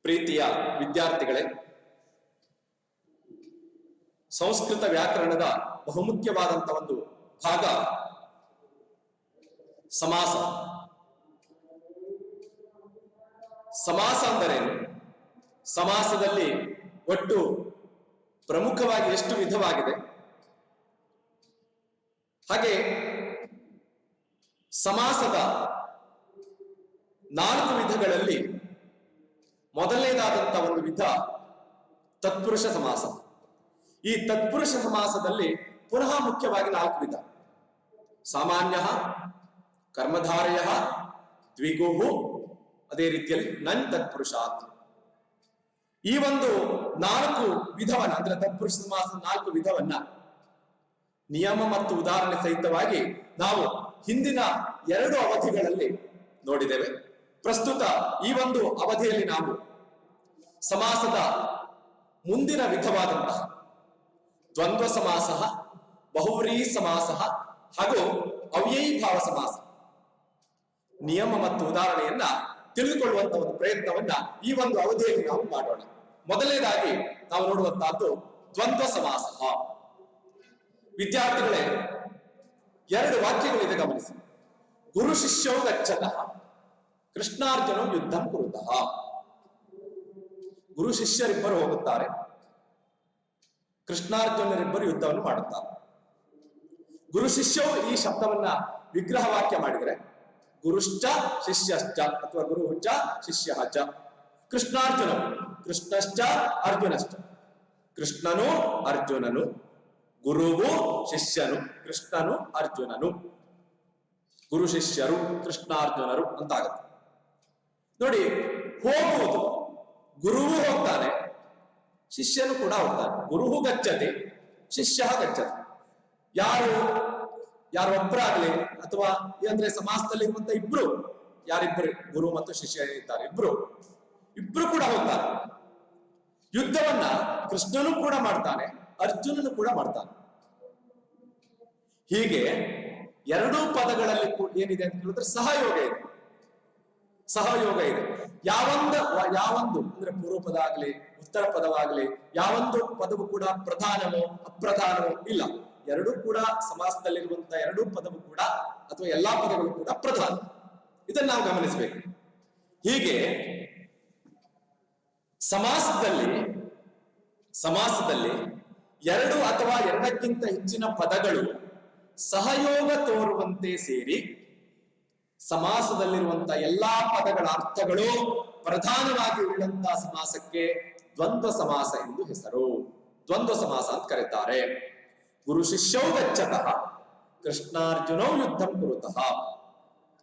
ಪ್ರೀತಿಯ ವಿದ್ಯಾರ್ಥಿಗಳೇ, ಸಂಸ್ಕೃತ ವ್ಯಾಕರಣದ ಬಹುಮುಖ್ಯವಾದಂತಹ ಒಂದು ಭಾಗ ಸಮಾಸ. ಸಮಾಸ ಅಂದರೇನು? ಸಮಾಸದಲ್ಲಿ ಒಟ್ಟು ಪ್ರಮುಖವಾಗಿ ಎಷ್ಟು ವಿಧವಾಗಿದೆ, ಹಾಗೆ ಸಮಾಸದ 4 ವಿಧಗಳಲ್ಲಿ ಮೊದಲನೇದಾದಂತಹ ಒಂದು ವಿಧ ತತ್ಪುರುಷ ಸಮಾಸ. ಈ ತತ್ಪುರುಷ ಸಮಾಸದಲ್ಲಿ ಪುನಃ ಮುಖ್ಯವಾಗಿ 4 ವಿಧ: ಸಾಮಾನ್ಯ, ಕರ್ಮಧಾರಯ, ದ್ವಿಗುಹು, ಅದೇ ರೀತಿಯಲ್ಲಿ ನನ್ ತತ್ಪುರುಷಾತ್. ಈ ಒಂದು 4 ವಿಧವನ್ನ, ಅಂದ್ರೆ ತತ್ಪುರುಷ ಸಮಾಸದ 4 ವಿಧವನ್ನ ನಿಯಮ ಮತ್ತು ಉದಾಹರಣೆ ಸಹಿತವಾಗಿ ನಾವು ಹಿಂದಿನ 2 ಅವಧಿಗಳಲ್ಲಿ ನೋಡಿದ್ದೇವೆ. ಪ್ರಸ್ತುತ ಈ ಒಂದು ಅವಧಿಯಲ್ಲಿ ನಾವು ಸಮಾಸದ ಮುಂದಿನ ವಿಧವಾದಂತಹ ದ್ವಂದ್ವ ಸಮಾಸ, ಬಹುವ್ರೀ ಸಮಾಸ ಹಾಗೂ ಅವ್ಯಯೀಭಾವ ಸಮಾಸ ನಿಯಮ ಮತ್ತು ಉದಾಹರಣೆಯನ್ನ ತಿಳಿದುಕೊಳ್ಳುವಂತಹ ಒಂದು ಪ್ರಯತ್ನವನ್ನ ಈ ಒಂದು ಅವಧಿಯಲ್ಲಿ ನಾವು ಮಾಡೋಣ. ಮೊದಲನೇದಾಗಿ ನಾವು ನೋಡುವಂತಹದ್ದು ದ್ವಂದ್ವ ಸಮಾಸ. ವಿದ್ಯಾರ್ಥಿಗಳೇ, 2 ವಾಕ್ಯಗಳಿದೆ, ಗಮನಿಸಿ. ಗುರು ಶಿಷ್ಯೋ ಗಚ್ಚತಃ ಕೃಷ್ಣಾರ್ಜುನೋ ಯುದ್ಧಂ ಕುರುತಃ. ಗುರು ಶಿಷ್ಯರಿಬ್ಬರು ಹೋಗುತ್ತಾರೆ, ಕೃಷ್ಣಾರ್ಜುನರಿಬ್ಬರು ಯುದ್ಧವನ್ನು ಮಾಡುತ್ತಾರೆ. ಗುರು ಶಿಷ್ಯವು ಈ ಶಬ್ದವನ್ನ ವಿಗ್ರಹ ವಾಕ್ಯ ಮಾಡಿದರೆ ಗುರುಶ್ಚ ಶಿಷ್ಯಶ್ಚ ಅಥವಾ ಗುರುಶ್ಚ ಶಿಷ್ಯಃ ಚ. ಕೃಷ್ಣಾರ್ಜುನ, ಕೃಷ್ಣಶ್ಚ ಅರ್ಜುನಶ್ಚ. ಕೃಷ್ಣನು ಅರ್ಜುನನು, ಗುರುವು ಶಿಷ್ಯನು, ಕೃಷ್ಣನು ಅರ್ಜುನನು, ಗುರು ಶಿಷ್ಯರು ಕೃಷ್ಣಾರ್ಜುನರು ಅಂತಾಗುತ್ತೆ. ನೋಡಿ, ಹೋಗುವುದು ಗುರುವು ಹೋಗ್ತಾನೆ, ಶಿಷ್ಯನು ಕೂಡ ಹೋಗ್ತಾನೆ. ಗುರುವು ಗಚ್ಚತಿ, ಶಿಷ್ಯ ಗಚ್ಚತಿ. ಯಾರು ಒಬ್ಬರಾಗ್ಲಿ ಅಥವಾ ಅಂದ್ರೆ ಸಮಾಸದಲ್ಲಿ ಇರುವಂತ ಇಬ್ರು, ಯಾರಿಬ್ಬರು ಗುರು ಮತ್ತು ಶಿಷ್ಯ ಇದ್ದಾರೆ, ಇಬ್ರು ಕೂಡ ಹೋಗ್ತಾರೆ. ಯುದ್ಧವನ್ನ ಕೃಷ್ಣನು ಕೂಡ ಮಾಡ್ತಾನೆ, ಅರ್ಜುನನು ಕೂಡ ಮಾಡ್ತಾನೆ. ಹೀಗೆ 2 ಪದಗಳಲ್ಲಿ ಏನಿದೆ ಅಂತ ಹೇಳಿದ್ರೆ ಸಹಯೋಗ ಇದೆ. ಸಹಯೋಗ ಇದೆ. ಯಾವೊಂದು ಅಂದ್ರೆ ಪೂರ್ವ ಪದ ಆಗ್ಲಿ ಉತ್ತರ ಪದವಾಗ್ಲಿ ಯಾವೊಂದು ಪದವು ಕೂಡ ಪ್ರಧಾನವೋ ಅಪ್ರಧಾನವೋ ಇಲ್ಲ. 2 ಕೂಡ ಸಮಾಸದಲ್ಲಿರುವಂತಹ 2 ಪದವು ಕೂಡ ಅಥವಾ ಎಲ್ಲಾ ಪದಗಳು ಕೂಡ ಪ್ರಧಾನ. ಇದನ್ನು ನಾವು ಗಮನಿಸಬೇಕು. ಹೀಗೆ ಸಮಾಸದಲ್ಲಿ 2 ಅಥವಾ 2ಕ್ಕಿಂತ ಹೆಚ್ಚಿನ ಪದಗಳು ಸಹಯೋಗ ತೋರುವಂತೆ ಸೇರಿ ಸಮಾಸದಲ್ಲಿರುವಂತಹ ಎಲ್ಲಾ ಪದಗಳ ಅರ್ಥಗಳು ಪ್ರಧಾನವಾಗಿ ಉಳ್ಳಂತಹ ಸಮಾಸಕ್ಕೆ ದ್ವಂದ್ವ ಸಮಾಸ ಎಂದು ಹೆಸರು. ದ್ವಂದ್ವ ಸಮಾಸ ಅಂತ ಕರೀತಾರೆ. ಗುರು ಶಿಷ್ಯೌ ಗಚ್ಚತಃ ಕೃಷ್ಣಾರ್ಜುನೌ ಯುದ್ಧಂ ಕುರುತಃ.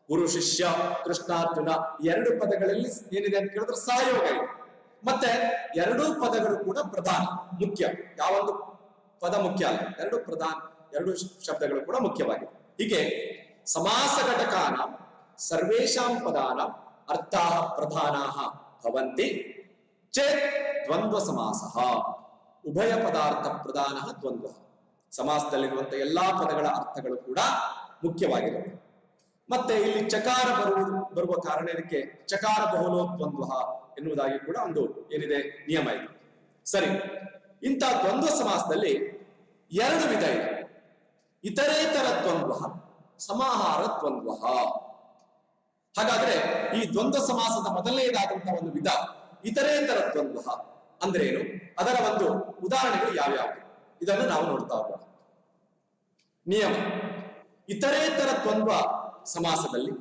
ಗುರು ಶಿಷ್ಯ ಕೃಷ್ಣಾರ್ಜುನ 2 ಪದಗಳಲ್ಲಿ ಏನಿದೆ ಅಂತ ಕೇಳಿದ್ರೆ ಸಹಯೋಗ ಇದೆ. ಮತ್ತೆ 2 ಪದಗಳು ಕೂಡ ಪ್ರಧಾನ, ಮುಖ್ಯ. ಯಾವೊಂದು ಪದ ಮುಖ್ಯ ಅಲ್ಲ, 2 ಪ್ರಧಾನ, 2 ಶಬ್ದಗಳು ಕೂಡ ಮುಖ್ಯವಾಗಿದೆ. ಹೀಗೆ ಸಮಾಸ ಘಟಕಾನ ಸರ್ವೇಷಾಂ ಪದಾನ ಅರ್ಥಾಃ ಪ್ರಧಾನಾಃ ಭವಂತಿ ಚೇತ್ ದ್ವಂದ್ವ ಸಮಾಸಃ. ಉಭಯ ಪದಾರ್ಥ ಪ್ರಧಾನಃ ದ್ವಂದ್ವ. ಸಮಾಸದಲ್ಲಿರುವಂತಹ ಎಲ್ಲಾ ಪದಗಳ ಅರ್ಥಗಳು ಕೂಡ ಮುಖ್ಯವಾಗಿರುತ್ತೆ. ಮತ್ತೆ ಇಲ್ಲಿ ಚಕಾರ ಬರುವ ಕಾರಣ ಇದಕ್ಕೆ ಚಕಾರ ಬಹುಲೋ ದ್ವಂದ್ವ ಎನ್ನುವುದಾಗಿ ಕೂಡ ಒಂದು ಏನಿದೆ ನಿಯಮ ಇದೆ. ಸರಿ, ಇಂಥ ದ್ವಂದ್ವ ಸಮಾಸದಲ್ಲಿ 2 ವಿಧ ಇದೆ: ಇತರೇತರ ದ್ವಂದ್ವ, ಸಮಾಹಾರ ದ್ವಂದ್ವ. ಹಾಗಾದ್ರೆ ಈ ದ್ವಂದ್ವ ಸಮಾಸದ ಮೊದಲನೇದಾದಂತಹ ಒಂದು ವಿಧ ಇತರೇತರ ದ್ವಂದ್ವ ಅಂದ್ರೆ ಏನು, ಅದರ ಒಂದು ಉದಾಹರಣೆಗಳು ಯಾವ್ಯಾವುದು, ಇದನ್ನು ನಾವು ನೋಡ್ತಾ ಹೋಗೋಣ. ನಿಯಮ: ಇತರೇತರ ದ್ವಂದ್ವ ಸಮಾಸದಲ್ಲಿ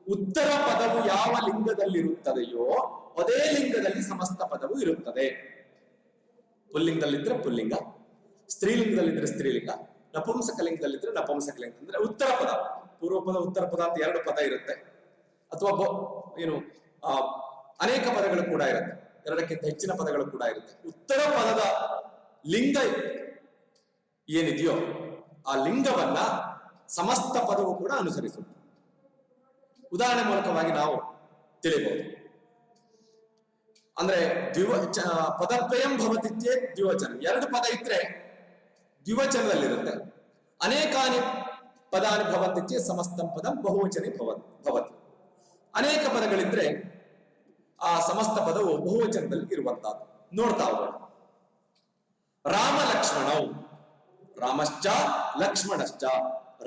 ಉತ್ತರ ಪದವು ಯಾವ ಲಿಂಗದಲ್ಲಿರುತ್ತದೆಯೋ ಅದೇ ಲಿಂಗದಲ್ಲಿ ಸಮಸ್ತ ಪದವು ಇರುತ್ತದೆ. ಪುಲ್ಲಿಂಗದಲ್ಲಿದ್ರೆ ಪುಲ್ಲಿಂಗ, ಸ್ತ್ರೀಲಿಂಗದಲ್ಲಿದ್ರೆ ಸ್ತ್ರೀಲಿಂಗ, ನಪುಂಸಕಲಿಂಗದಲ್ಲಿದ್ರೆ ನಪುಂಸಕಲಿಂಗ. ಅಂದ್ರೆ ಉತ್ತರ ಪದ, ಪೂರ್ವ ಪದ ಉತ್ತರ ಪದ ಅಂತ 2 ಪದ ಇರುತ್ತೆ. ಅಥವಾ ಅನೇಕ ಪದಗಳು ಕೂಡ ಇರುತ್ತೆ, 2ಕ್ಕಿಂತ ಹೆಚ್ಚಿನ ಪದಗಳು ಕೂಡ ಇರುತ್ತೆ. ಉತ್ತರ ಪದದ ಲಿಂಗ ಏನಿದೆಯೋ ಆ ಲಿಂಗವನ್ನ ಸಮಸ್ತ ಪದವು ಕೂಡ ಅನುಸರಿಸುತ್ತೆ. ಉದಾಹರಣೆ ಮೂಲಕವಾಗಿ ನಾವು ತಿಳಿಬಹುದು. ಅಂದ್ರೆ ಪದದ್ವಯಂ ಭವತಿ ಚೇತ್ ದ್ವಿವಚನ. 2 ಪದ ಇದ್ರೆ ದ್ವಿವಚನದಲ್ಲಿರುತ್ತೆ. ಅನೇಕಾನಿ ಪದಾನಿ ಭವಂತಿ ಚೇತ್ ಸಮಸ್ತಂ ಪದಂ ಬಹುವಚನೆ ಭವತಿ. ಅನೇಕ ಪದಗಳಿದ್ರೆ ಆ ಸಮಸ್ತ ಪದವು ಬಹುವಚನದಲ್ಲಿ ಇರುವಂತಹದ್ದು ನೋಡ್ತಾ ಹೋಗೋಣ. ರಾಮ ಲಕ್ಷ್ಮಣೌ, ರಾಮಶ್ಚ ಲಕ್ಷ್ಮಣಶ್ಚ,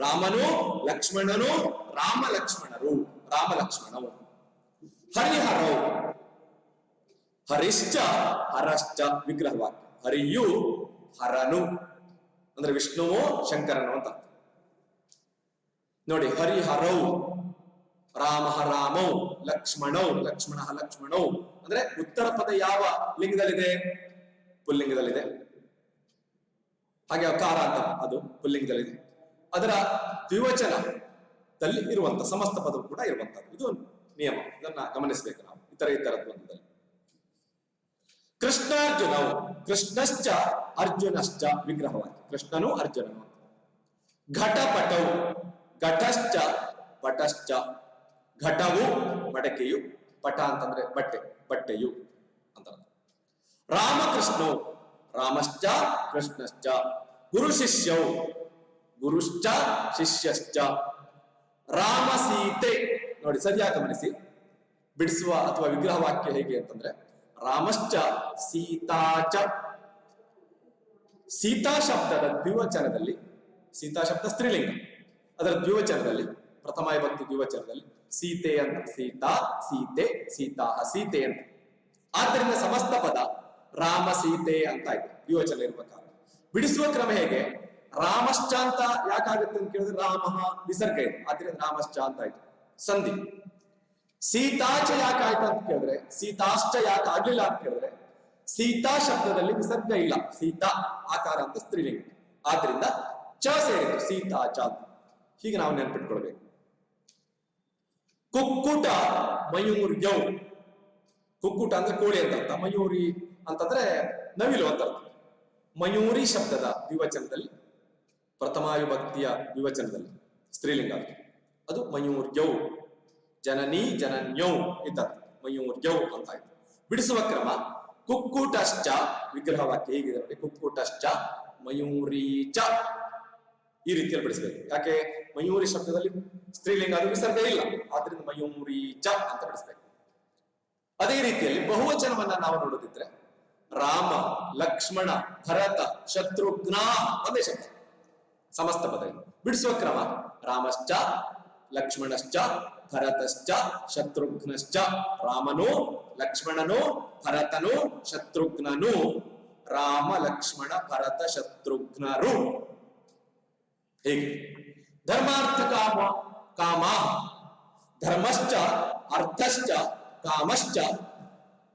ರಾಮನು ಲಕ್ಷ್ಮಣನು ರಾಮ ಲಕ್ಷ್ಮಣರು, ರಾಮ ಲಕ್ಷ್ಮಣೌ. ಹರಿಹರೌ, ಹರಿಶ್ಚ ಹರಶ್ಚ ವಿಗ್ರಹವಾಕ್ಯ. ಹರಿಯು ಹರನು ಅಂದ್ರೆ ವಿಷ್ಣುವು ಶಂಕರನು ಅಂತ ನೋಡಿ. ಹರಿಹರೌ ರಾಮ ರಾಮೌ, ಲಕ್ಷ್ಮಣೌ ಲಕ್ಷ್ಮಣ ಲಕ್ಷ್ಮಣೌ ಅಂದ್ರೆ ಉತ್ತರ ಪದ ಯಾವ ಲಿಂಗದಲ್ಲಿದೆ? ಪುಲ್ಲಿಂಗದಲ್ಲಿದೆ. ಹಾಗೆ ಅಕಾರ ಅಂತ ಅದು ಪುಲ್ಲಿಂಗದಲ್ಲಿದೆ. ಅದರ ದ್ವಿವಚನದಲ್ಲಿ ಇರುವಂತ ಸಮಸ್ತ ಪದವು ಕೂಡ ಇರುವಂತದ್ದು. ಇದು ನಿಯಮ, ಇದನ್ನ ಗಮನಿಸಬೇಕು ನಾವು ಇತರ ದ್ವಂದ್ವದಲ್ಲಿ. ಕೃಷ್ಣಾರ್ಜುನವು, ಕೃಷ್ಣಶ್ಚ ಅರ್ಜುನಶ್ಚ ವಿಗ್ರಹವಾಕ್ಯ. ಕೃಷ್ಣನು ಅರ್ಜುನನು. ಘಟಪಟವು, ಘಟಶ್ಚ ಪಟಶ್ಚ, ಘಟವು ಮಡಕೆಯು, ಪಟ ಅಂತಂದ್ರೆ ಬಟ್ಟೆ, ಬಟ್ಟೆಯು ಅಂತ. ರಾಮಕೃಷ್ಣವು, ರಾಮಶ್ಚ ಕೃಷ್ಣಶ್ಚ. ಗುರು ಶಿಷ್ಯವು, ಗುರುಶ್ಚ ಶಿಷ್ಯಶ್ಚ. ರಾಮ ಸೀತೆ ನೋಡಿ, ಸರಿಯಾಗಿ ಗಮನಿಸಿ. ಬಿಡಿಸುವ ಅಥವಾ ವಿಗ್ರಹ ವಾಕ್ಯ ಹೇಗೆ ಅಂತಂದ್ರೆ ರಾಮಶ್ಚ ಸೀತಾಚ. ಸೀತಾ ಶಬ್ದದ ದ್ವಿವಚನದಲ್ಲಿ, ಸೀತಾ ಶಬ್ದ ಸ್ತ್ರೀಲಿಂಗ, ಅದರ ದ್ವಿವಚನದಲ್ಲಿ ಪ್ರಥಮ ವಿಭಕ್ತಿ ದ್ವಿವಚನದಲ್ಲಿ ಸೀತೆ ಅಂತ, ಸೀತಾ ಸೀತೆ, ಸೀತಾ ಸೀತೆ ಅಂತ. ಆದ್ದರಿಂದ ಸಮಸ್ತ ಪದ ರಾಮ ಸೀತೆ ಅಂತ ಆಯ್ತು ದ್ವಿವಚನ ಇರುವ ಕಾರಣ. ಬಿಡಿಸುವ ಕ್ರಮ ಹೇಗೆ? ರಾಮಶ್ಚ ಅಂತ ಯಾಕಾಗುತ್ತೆ ಅಂತ ಕೇಳಿದ್ರೆ ರಾಮ ವಿಸರ್ಗ ಇದೆ, ಆದ್ರಿಂದ ರಾಮಶ್ಚ ಅಂತ ಆಯ್ತು ಸಂಧಿ. ಸೀತಾಚ ಯಾಕಾಯ್ತು ಅಂತ ಕೇಳಿದ್ರೆ, ಸೀತಾಶ್ಚ ಯಾಕೆ ಆಗ್ಲಿಲ್ಲ ಅಂತ ಕೇಳಿದ್ರೆ ಸೀತಾ ಶಬ್ದದಲ್ಲಿ ವಿಸರ್ಗ ಇಲ್ಲ, ಸೀತಾ ಆಕಾರ ಅಂತ ಸ್ತ್ರೀಲಿಂಗ, ಆದ್ರಿಂದ ಚ ಸೇರಿತು ಸೀತಾಚ ಅಂತ. ಹೀಗೆ ನಾವು ನೆನ್ಪಿಟ್ಕೊಳ್ಬೇಕು. ಕುಕ್ಕುಟ ಮಯೂರ್ಯೌ, ಕುಕ್ಕುಟ ಅಂದ್ರೆ ಕೋಳಿ ಅಂತ ಅರ್ಥ, ಮಯೂರಿ ಅಂತಂದ್ರೆ ನವಿಲು ಅಂತ ಅರ್ಥ. ಮಯೂರಿ ಶಬ್ದದ ದ್ವಿವಚನದಲ್ಲಿ ಪ್ರಥಮ ವಿಭಕ್ತಿಯ ದ್ವಿವಚನದಲ್ಲಿ ಸ್ತ್ರೀಲಿಂಗ ಅದು ಮಯೂರ್ಯೌ. ಜನನಿ ಜನನ್ಯೌ ಇದ್ದ ಮಯೂರ್ಯೌ ಅಂತ ಆಯ್ತು. ಬಿಡಿಸುವ ಕ್ರಮ ಕುಕ್ಕುಟಶ್ಚ, ವಿಗ್ರಹ ವಾಕ್ಯ ಹೇಗಿದೆ ನೋಡಿ, ಕುಕ್ಕುಟಶ್ಚ ಮಯೂರೀಚ, ಈ ರೀತಿಯಲ್ಲಿ ಬಿಡಿಸಬೇಕು. ಯಾಕೆ? ಮಯೂರಿ ಶಬ್ದದಲ್ಲಿ ಸ್ತ್ರೀಲಿಂಗ ಅದು ವಿಸರ್ಗ ಇಲ್ಲ, ಆದ್ರಿಂದ ಮಯೂರೀಚ ಅಂತ ಬಿಡಿಸ್ಬೇಕು. ಅದೇ ರೀತಿಯಲ್ಲಿ ಬಹುವಚನವನ್ನ ನಾವು ನೋಡೋದಿದ್ರೆ ರಾಮ ಲಕ್ಷ್ಮಣ ಭರತ ಶತ್ರುಘ್ನ ಒಂದೇ ಶಬ್ದ ಸಮಸ್ತ ಪದಗಳು. ಬಿಡಿಸುವ ಕ್ರಮ ರಾಮಶ್ಚ ಲಕ್ಷ್ಮಣಶ್ಚ ಭರತಶ್ಚ ಶತ್ರುಘ್ನಶ್ಚ. ರಾಮನು ಲಕ್ಷ್ಮಣನು ಭರತನು ಶತ್ರುಘ್ನನು, ರಾಮ ಲಕ್ಷ್ಮಣ ಭರತ ಶತ್ರುಘ್ನರು. ಹೇಗೆ? ಧರ್ಮಾರ್ಥ ಕಾಮ ಕಾಮ, ಧರ್ಮಶ್ಚ ಅರ್ಥಶ್ಚ ಕಾಮಶ್ಚ,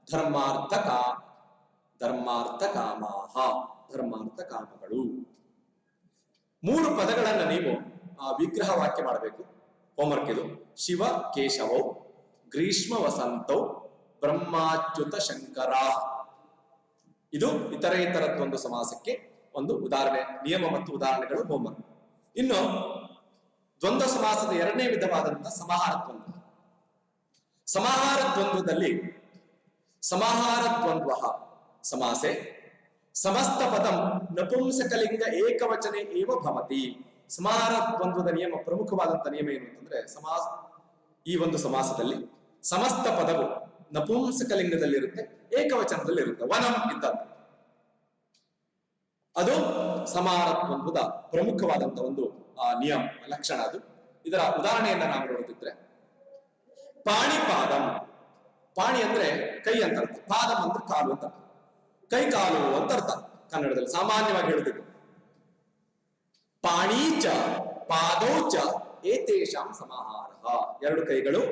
ಧರ್ಮಾರ್ಥ ಕಾಮ, ಧರ್ಮಾರ್ಥ ಕಾಮಾಹ, ಧರ್ಮಾರ್ಥ ಕಾಮಗಳು. ಮೂರು ಪದಗಳನ್ನ ನೀವು ವಿಗ್ರಹ ವಾಕ್ಯ ಮಾಡಬೇಕು. ಹೋಮ್ವರ್ಕ್ ಇದು. ಶಿವ ಕೇಶವೌ, ಗ್ರೀಷ್ಮ ವಸಂತೌ, ಬ್ರಹ್ಮಾಚ್ಯುತ ಶಂಕರ. ಇದು ಇತರ ದ್ವಂದ್ವ ಸಮಾಸಕ್ಕೆ ಒಂದು ಉದಾಹರಣೆ, ನಿಯಮ ಮತ್ತು ಉದಾಹರಣೆಗಳು ಹೋಮ್ವರ್ಕ್. ಇನ್ನು ದ್ವಂದ್ವ ಸಮಾಸದ ಎರಡನೇ ವಿಧವಾದಂತಹ ಸಮಾಹಾರ ದ್ವಂದ್ವ. ಸಮಾಹಾರ ದ್ವಂದ್ವದಲ್ಲಿ ಸಮಾಹಾರ ದ್ವಂದ್ವ ಸಮಾಸೆ ಸಮಸ್ತ ಪದಂ ನಪುಂಸಕಲಿಂಗ ಏಕವಚನೆ ಏವ ಭವತಿ. ಸಮಾಹಾರ ದ್ವಂದ್ವದ ನಿಯಮ, ಪ್ರಮುಖವಾದಂತಹ ನಿಯಮ ಏನು ಅಂತಂದ್ರೆ ಈ ಒಂದು ಸಮಾಸದಲ್ಲಿ ಸಮಸ್ತ ಪದವು ನಪುಂಸಕಲಿಂಗದಲ್ಲಿರುತ್ತೆ, ಏಕವಚನದಲ್ಲಿರುತ್ತೆ. ವನಂ ಇದ್ದಂತೆ ಅದು ಸಮಾಹಾರ ದ್ವಂದ್ವದ ಪ್ರಮುಖವಾದಂತಹ ಒಂದು ನಿಯಮ, ಲಕ್ಷಣ ಅದು. ಇದರ ಉದಾಹರಣೆಯನ್ನ ನಾವು ನೋಡುತ್ತಿದ್ರೆ ಪಾಣಿಪಾದಂ, ಪಾಣಿ ಅಂದ್ರೆ ಕೈ ಅಂತ ಅರ್ಥ, ಪಾದಂ ಅಂದ್ರೆ ಕಾಲು ಅಂತ ಅರ್ಥ, ಕೈ ಕಾಲು ಅಂತ ಅರ್ಥ ಕನ್ನಡದಲ್ಲಿ ಸಾಮಾನ್ಯವಾಗಿ ಹೇಳುತ್ತಿದ್ದು. ಪಾಣೀಚ ಪಾದೌಚ ಏತೇಷಾಂ ಸಮಾಹಾರ, ಎರಡು ಕೈಗಳು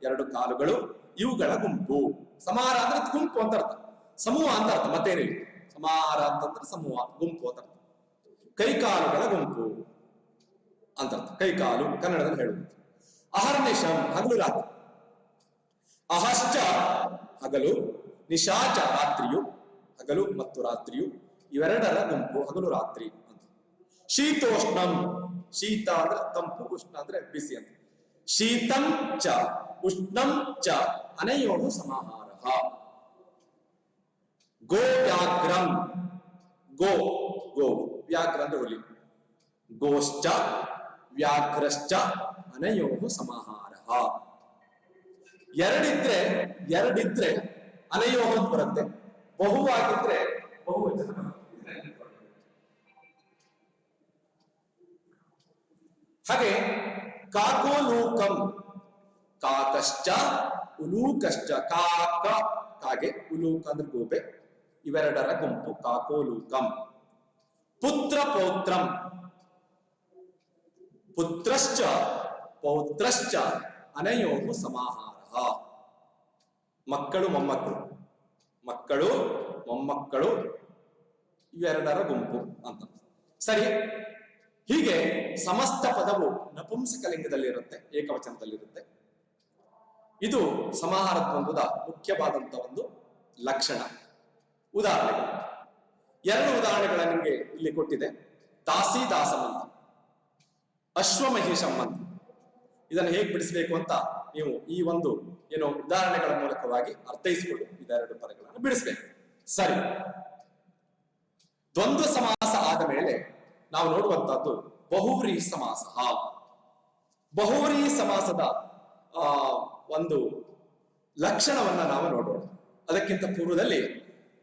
ಎರಡು ಕಾಲುಗಳು ಇವುಗಳ ಗುಂಪು. ಸಮಾಹಾರ ಅಂದ್ರೆ ಗುಂಪು ಅಂತ ಅರ್ಥ, ಸಮೂಹ ಅಂತ ಅರ್ಥ, ಮತ್ತೇನಿಲ್ಲ. ಸಮಾಹಾರ ಅಂತಂದ್ರೆ ಸಮೂಹ, ಗುಂಪು ಅಂತ ಅರ್ಥ. ಕೈಕಾಲುಗಳ ಗುಂಪು ಅಂತ ಅರ್ಥ, ಕೈಕಾಲು ಕನ್ನಡದಲ್ಲಿ ಹೇಳುವುದು. ಅಹರ್ನಿಶಂ ಹಗಲು ರಾತ್ರಿ, ಅಹಶ್ಚ ಹಗಲು, ನಿಶಾಚ ರಾತ್ರಿಯು, ಹಗಲು ಮತ್ತು ರಾತ್ರಿಯು ಇವೆರಡರ ಗುಂಪು ಹಗಲು ರಾತ್ರಿ ಅಂತ. ಶೀತೋಷ್ಣಂ, ಶೀತ ಅಂದ್ರೆ ತಂಪು, ಉಷ್ಣ ಅಂದ್ರೆ ಬಿಸಿ ಅಂತ. ಶೀತಂ ಚ ಉಷ್ಣಂ ಚ ಅನಯೋಹು ಸಮಾಹಾರಃ. ಗೋ ವ್ಯಾಘ್ರಂ, ಗೋ ಗೋ ವ್ಯಾಘ್ರ ಅಂದ್ರೆ ಹುಲಿ, ಗೋಶ್ಚ ವ್ಯಾಘ್ರಶ್ಚ ಅನಯೋಹು ಸಮಾಹಾರಃ. ಎರಡಿದ್ರೆ ಅನಯೋಹ ಅಂತ ಬರುತ್ತೆ, ಬಹುವಾಗಿದ್ರೆ ಬಹುವಚನ ಬರುತ್ತೆ. ಹಾಗೆ ಕಾಕೋಲೂಕಂ, ಕಾಕಶ್ಚ ಉಲೂಕಶ್ಚ, ಕಾಕ ಕಾಗೆ, ಉಲೂಕ ಅಂದ್ರೆ ಗೋಬೆ, ಇವೆರಡರ ಗುಂಪು ಕಾಕೋಲೂಕಂ. ಪುತ್ರ ಪೌತ್ರಂ, ಪುತ್ರಶ್ಚ ಪೌತ್ರಶ್ಚ ಅನಯೋಹು ಸಮಾಹಾರ. ಮಕ್ಕಳು ಮೊಮ್ಮಕ್ಕಳು, ಮಕ್ಕಳು ಮೊಮ್ಮಕ್ಕಳು ಇವೆರಡರ ಗುಂಪು ಅಂತ. ಸರಿ, ಹೀಗೆ ಸಮಸ್ತ ಪದವು ನಪುಂಸಕಲಿಂಗದಲ್ಲಿರುತ್ತೆ, ಏಕವಚನದಲ್ಲಿರುತ್ತೆ. ಇದು ಸಮಾಹಾರ ದ್ವಂದ್ವದ ಮುಖ್ಯವಾದಂತಹ ಒಂದು ಲಕ್ಷಣ. ಉದಾಹರಣೆಗಳು, ಎರಡು ಉದಾಹರಣೆಗಳ ನಿಮಗೆ ಇಲ್ಲಿ ಕೊಟ್ಟಿದೆ. ದಾಸಿ ದಾಸಂ ಅಂತ, ಅಶ್ವಮಹಿಷಂ ಅಂತ. ಇದನ್ನು ಹೇಗೆ ಬಿಡಿಸಬೇಕು ಅಂತ ನೀವು ಈ ಒಂದು ಉದಾಹರಣೆಗಳ ಮೂಲಕವಾಗಿ ಅರ್ಥೈಸಿಕೊಂಡು ಇದೆರಡು ಪದಗಳನ್ನು ಬಿಡಿಸಬೇಕು. ಸರಿ, ದ್ವಂದ್ವ ಸಮಾಸ ಆದ ಮೇಲೆ ನಾವು ನೋಡುವಂತಹದ್ದು ಬಹುವ್ರೀಹಿ ಸಮಾಸ. ಬಹುವ್ರೀಹಿ ಸಮಾಸದ ಒಂದು ಲಕ್ಷಣವನ್ನ ನಾವು ನೋಡೋಣ. ಅದಕ್ಕಿಂತ ಪೂರ್ವದಲ್ಲಿ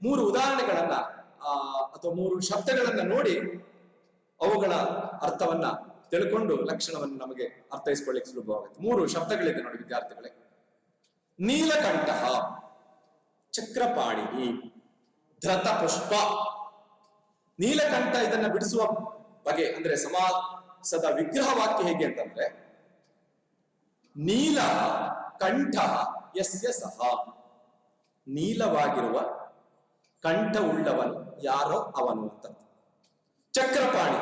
3 ಉದಾಹರಣೆಗಳನ್ನ ಅಥವಾ 3 ಶಬ್ದಗಳನ್ನ ನೋಡಿ ಅವುಗಳ ಅರ್ಥವನ್ನ ತಿಳ್ಕೊಂಡು ಲಕ್ಷಣವನ್ನು ನಮಗೆ ಅರ್ಥೈಸಿಕೊಳ್ಳಿಕ್ಕೆ ಸುಲಭವಾಗುತ್ತೆ. 3 ಶಬ್ದಗಳಿದೆ ನೋಡಿ ವಿದ್ಯಾರ್ಥಿಗಳೇ. ನೀಲಕಂಠ, ಚಕ್ರಪಾಣಿ, ಧೃತ ಪುಷ್ಪ. ನೀಲಕಂಠ ಇದನ್ನ ಬಿಡಿಸುವ ಬಗೆ ಅಂದ್ರೆ ಸಮಾಸದ ವಿಗ್ರಹ ವಾಕ್ಯ ಹೇಗೆ ಅಂತಂದ್ರೆ ನೀಲ ಕಂಠ ಯಸ್ಯ ಸಹ, ನೀಲವಾಗಿರುವ ಕಂಠ ಉಳ್ಳವನು ಯಾರೋ ಅವನು ಅಂತ. ಚಕ್ರಪಾಣಿ,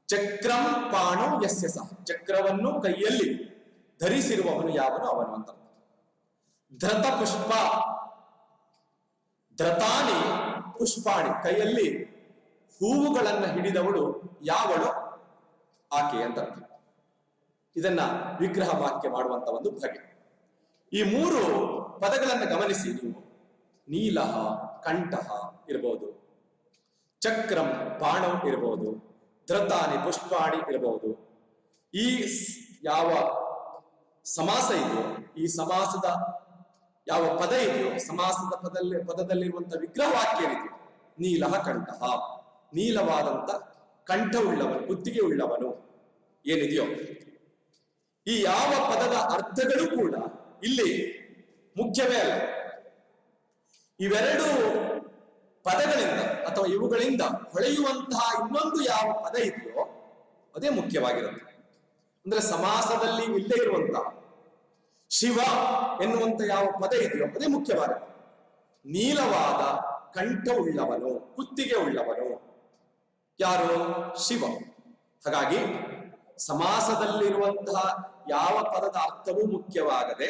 ಚಕ್ರಂ ಪಾಣೋ ಯಸ್ಯ ಸಹ, ಚಕ್ರವನ್ನು ಕೈಯಲ್ಲಿ ಧರಿಸಿರುವವನು ಯಾವನು ಅವನು ಅಂತ. ಧೃತ ಪುಷ್ಪ, ಧೃತಾನಿ ಪುಷ್ಪಾಣಿ, ಕೈಯಲ್ಲಿ ಹೂವುಗಳನ್ನ ಹಿಡಿದವಳು ಯಾವಳು ಆಕೆ ಅಂತ. ಇದನ್ನ ವಿಗ್ರಹ ವಾಕ್ಯ ಮಾಡುವಂತ ಒಂದು ಬಗೆ. ಈ 3 ಪದಗಳನ್ನು ಗಮನಿಸಿ ನೀವು. ನೀಲಃ ಕಂಠಃ ಇರಬಹುದು, ಚಕ್ರಂ ಬಾಣಂ ಇರಬಹುದು, ಧೃತಾನಿ ಪುಷ್ಪಾಣಿ ಇರಬಹುದು. ಈ ಯಾವ ಸಮಾಸ ಇದೆಯೋ, ಈ ಸಮಾಸದ ಯಾವ ಪದ ಇದೆಯೋ, ಸಮಾಸದ ಪದದಲ್ಲಿರುವಂತಹ ವಿಗ್ರಹ ವಾಕ್ಯ ಏನಿದೆಯೋ, ನೀಲಃ ಕಂಠಃ, ನೀಲವಾದಂತ ಕಂಠ ಉಳ್ಳವನು, ಕುತ್ತಿಗೆ ಉಳ್ಳವನು ಏನಿದೆಯೋ, ಈ ಯಾವ ಪದದ ಅರ್ಥಗಳು ಕೂಡ ಇಲ್ಲಿ ಮುಖ್ಯವೇ ಅಲ್ಲ. ಇವೆರಡು ಪದಗಳಿಂದ ಅಥವಾ ಇವುಗಳಿಂದ ಹೊಳೆಯುವಂತಹ ಇನ್ನೊಂದು ಯಾವ ಪದ ಇದೆಯೋ ಅದೇ ಮುಖ್ಯವಾಗಿರುತ್ತೆ. ಅಂದ್ರೆ ಸಮಾಸದಲ್ಲಿ ಇಲ್ಲೇ ಇರುವಂತಹ ಶಿವ ಎನ್ನುವಂತ ಯಾವ ಪದ ಇದೆಯೋ ಅದೇ ಮುಖ್ಯವಾಗುತ್ತೆ. ನೀಲವಾದ ಕಂಠ ಉಳ್ಳವನು, ಕುತ್ತಿಗೆ ಉಳ್ಳವನು ಯಾರು? ಶಿವ. ಹಾಗಾಗಿ ಸಮಾಸದಲ್ಲಿರುವಂತಹ ಯಾವ ಪದದ ಅರ್ಥವೂ ಮುಖ್ಯವಾಗದೆ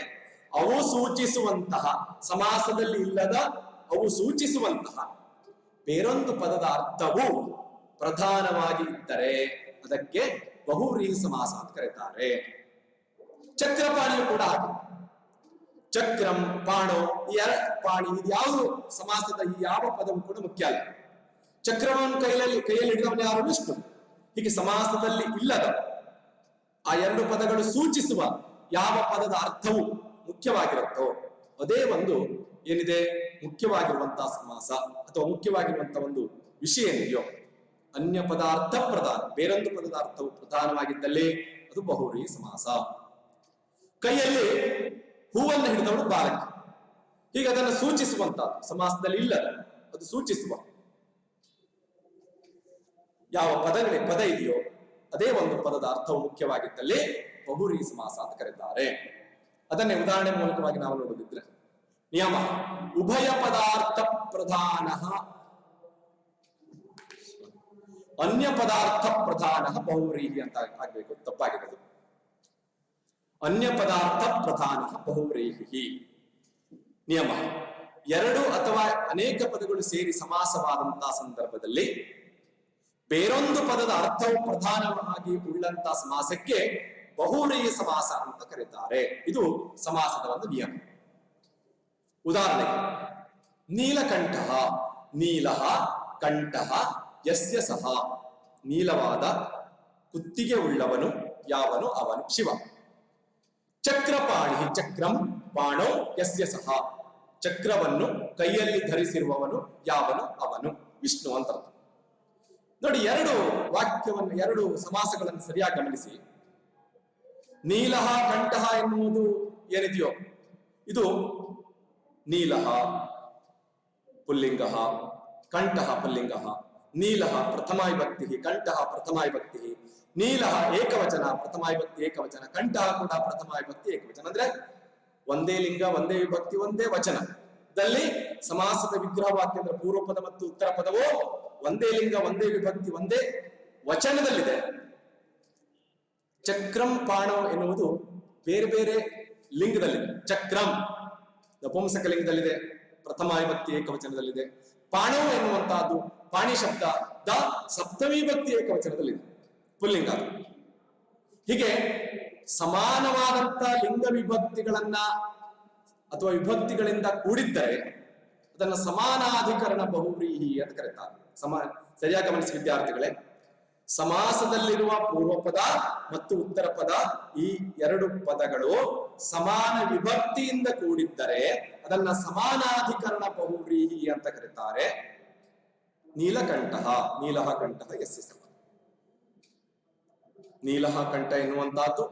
ಅವು ಸೂಚಿಸುವಂತಹ, ಸಮಾಸದಲ್ಲಿ ಇಲ್ಲದ ಅವು ಸೂಚಿಸುವಂತಹ ಬೇರೊಂದು ಪದದ ಅರ್ಥವು ಪ್ರಧಾನವಾಗಿ ಇದ್ದರೆ ಅದಕ್ಕೆ ಬಹುವ್ರೀಹಿ ಸಮಾಸ ಅಂತ ಕರೀತಾರೆ. ಚಕ್ರಪಾಣಿಯು ಕೂಡ ಹಾಗೆ. ಚಕ್ರಂ ಪಾಣೋ, ಪಾಣಿ, ಇದು ಯಾವುದು ಸಮಾಸದ ಈ ಯಾವ ಪದವು ಕೂಡ ಮುಖ್ಯ ಅಲ್ಲ. ಚಕ್ರವನ್ನು ಕೈಯಲ್ಲಿ ಹಿಡಿದವನು ಯಾರು? ವಿಷ್ಣು. ಹೀಗೆ ಸಮಾಸದಲ್ಲಿ ಇಲ್ಲದ ಆ 2 ಪದಗಳು ಸೂಚಿಸುವ ಯಾವ ಪದದ ಅರ್ಥವು ಮುಖ್ಯವಾಗಿರುತ್ತೋ ಅದೇ ಒಂದು ಏನಿದೆ ಮುಖ್ಯವಾಗಿರುವಂತಹ ಸಮಾಸ ಅಥವಾ ಮುಖ್ಯವಾಗಿರುವಂತಹ ಒಂದು ವಿಷಯ ಏನಿದೆಯೋ. ಅನ್ಯ ಪದಾರ್ಥ ಪ್ರಧಾನ, ಬೇರೊಂದು ಪದದ ಅರ್ಥವು ಪ್ರಧಾನವಾಗಿದ್ದಲ್ಲಿ ಅದು ಬಹುವ್ರೀಹಿ ಸಮಾಸ. ಕೈಯಲ್ಲಿ ಹೂವನ್ನು ಹಿಡಿದವನು ಬಾಲಕಿ, ಹೀಗೆ ಅದನ್ನು ಸೂಚಿಸುವಂತ ಸಮಾಸದಲ್ಲಿ ಇಲ್ಲದ ಅದು ಸೂಚಿಸುವ ಯಾವ ಪದ ಇದೆಯೋ ಅದೇ ಒಂದು ಪದದ ಅರ್ಥವು ಮುಖ್ಯವಾಗಿದ್ದಲ್ಲಿ ಬಹುವ್ರೀಹಿ ಸಮಾಸ ಅಂತ ಕರೀತಾರೆ. ಅದನ್ನೇ ಉದಾಹರಣೆ ಮೂಲಕವಾಗಿ ನಾವು ನೋಡುತ್ತಿದ್ರೆ, ನಿಯಮ ಉಭಯ ಪದಾರ್ಥ ಪ್ರಧಾನ ಅನ್ಯ ಪದಾರ್ಥ ಪ್ರಧಾನ ಬಹುವ್ರೀಹಿ ಅಂತ ಆಗ್ಬೇಕು, ತಪ್ಪಾಗಿದೆ. ಅನ್ಯ ಪದಾರ್ಥ ಪ್ರಧಾನ ಬಹುವ್ರೀಹಿ. ನಿಯಮ 2 ಅಥವಾ ಅನೇಕ ಪದಗಳು ಸೇರಿ ಸಮಾಸವಾದಂತಹ ಸಂದರ್ಭದಲ್ಲಿ ಬೇರೊಂದು ಪದದ ಅರ್ಥವು ಪ್ರಧಾನವಾಗಿ ಉಳ್ಳಂತಹ ಸಮಾಸಕ್ಕೆ ಬಹುವ್ರೀಹಿ ಸಮಾಸ ಅಂತ ಕರೀತಾರೆ. ಇದು ಸಮಾಸದ ಒಂದು ನಿಯಮ. ಉದಾಹರಣೆಗೆ ನೀಲಕಂಠ, ನೀಲಃ ಕಂಠಃ ಯಸ್ಯ ಸಹ, ನೀಲವಾದ ಕುತ್ತಿಗೆ ಉಳ್ಳವನು ಯಾವನು ಅವನು ಶಿವ. ಚಕ್ರಪಾಣಿ, ಚಕ್ರಂ ಬಾಣೋ ಯಸ್ಯ ಸಹ, ಚಕ್ರವನ್ನು ಕೈಯಲ್ಲಿ ಧರಿಸಿರುವವನು ಯಾವನು ಅವನು ವಿಷ್ಣು ಅಂತ ಅರ್ಥ. ನೋಡಿ, ಎರಡು ಸಮಾಸಗಳನ್ನು ಸರಿಯಾಗಿ ಗಮನಿಸಿ. ನೀಲಹ ಕಂಠಃ ಎನ್ನುವುದು ಏನಿದೆಯೋ ಇದು ನೀಲಹ ಪುಲ್ಲಿಂಗ, ಕಂಠಃ ಪುಲ್ಲಿಂಗ, ನೀಲಹ ಪ್ರಥಮ ವಿಭಕ್ತಿ, ಕಂಠಃ ಪ್ರಥಮ ವಿಭಕ್ತಿ, ನೀಲಹ ಏಕವಚನ ಪ್ರಥಮ ವಿಭಕ್ತಿ ಏಕವಚನ, ಕಂಠಃ ಕೂಡ ಪ್ರಥಮ ವಿಭಕ್ತಿ ಏಕವಚನ. ಅಂದ್ರೆ ಒಂದೇ ಲಿಂಗ ಒಂದೇ ವಿಭಕ್ತಿ ಒಂದೇ ವಚನದಲ್ಲಿ ಸಮಾಸದ ವಿಗ್ರಹ ವಾಕ್ಯ ಅಂದ್ರೆ ಪೂರ್ವ ಪದ ಮತ್ತು ಉತ್ತರ ಪದವು ಒಂದೇ ಲಿಂಗ ಒಂದೇ ವಿಭಕ್ತಿ ಒಂದೇ ವಚನದಲ್ಲಿದೆ. ಚಕ್ರಂ ಪಾಣೋ ಎನ್ನುವುದು ಬೇರೆ ಬೇರೆ ಲಿಂಗದಲ್ಲಿದೆ. ಚಕ್ರಂ ನಪುಂಸಕ ಲಿಂಗದಲ್ಲಿದೆ, ಪ್ರಥಮ ವಿಭಕ್ತಿ ಏಕವಚನದಲ್ಲಿದೆ. ಪಾಣೋ ಎನ್ನುವಂತಹದ್ದು ಪಾಣಿ ಶಬ್ದ ದ ಸಪ್ತಮಿ ವಿಭಕ್ತಿ ಏಕವಚನದಲ್ಲಿದೆ, ಪುಲ್ಲಿಂಗ. ಹೀಗೆ ಸಮಾನವಾದಂತ ಲಿಂಗ ವಿಭಕ್ತಿಗಳನ್ನ ಅಥವಾ ವಿಭಕ್ತಿಗಳಿಂದ ಕೂಡಿದ್ದರೆ ಅದನ್ನ ಸಮಾನಾಧಿಕರಣ ಬಹುವ್ರೀಹಿ ಅಂತ ಕರೀತಾರೆ. ಸರಿಯಾಗಿ ಗಮನಿಸಿ ವಿದ್ಯಾರ್ಥಿಗಳೇ, ಸಮಾಸದಲ್ಲಿರುವ ಪೂರ್ವ ಪದ ಮತ್ತು ಉತ್ತರ ಪದ ಈ ಎರಡು ಪದಗಳು ಸಮಾನ ವಿಭಕ್ತಿಯಿಂದ ಕೂಡಿದ್ದರೆ ಅದನ್ನ ಸಮಾನಾಧಿಕರಣ ಬಹುವ್ರೀಹಿ ಅಂತ ಕರೀತಾರೆ. ನೀಲಕಂಠಃ, ನೀಲಹ ಕಂಠಃ ಯಸ್ಯ ಸಹ. ನೀಲಹ ಕಂಠ ಎನ್ನುವಂತಹದ್ದು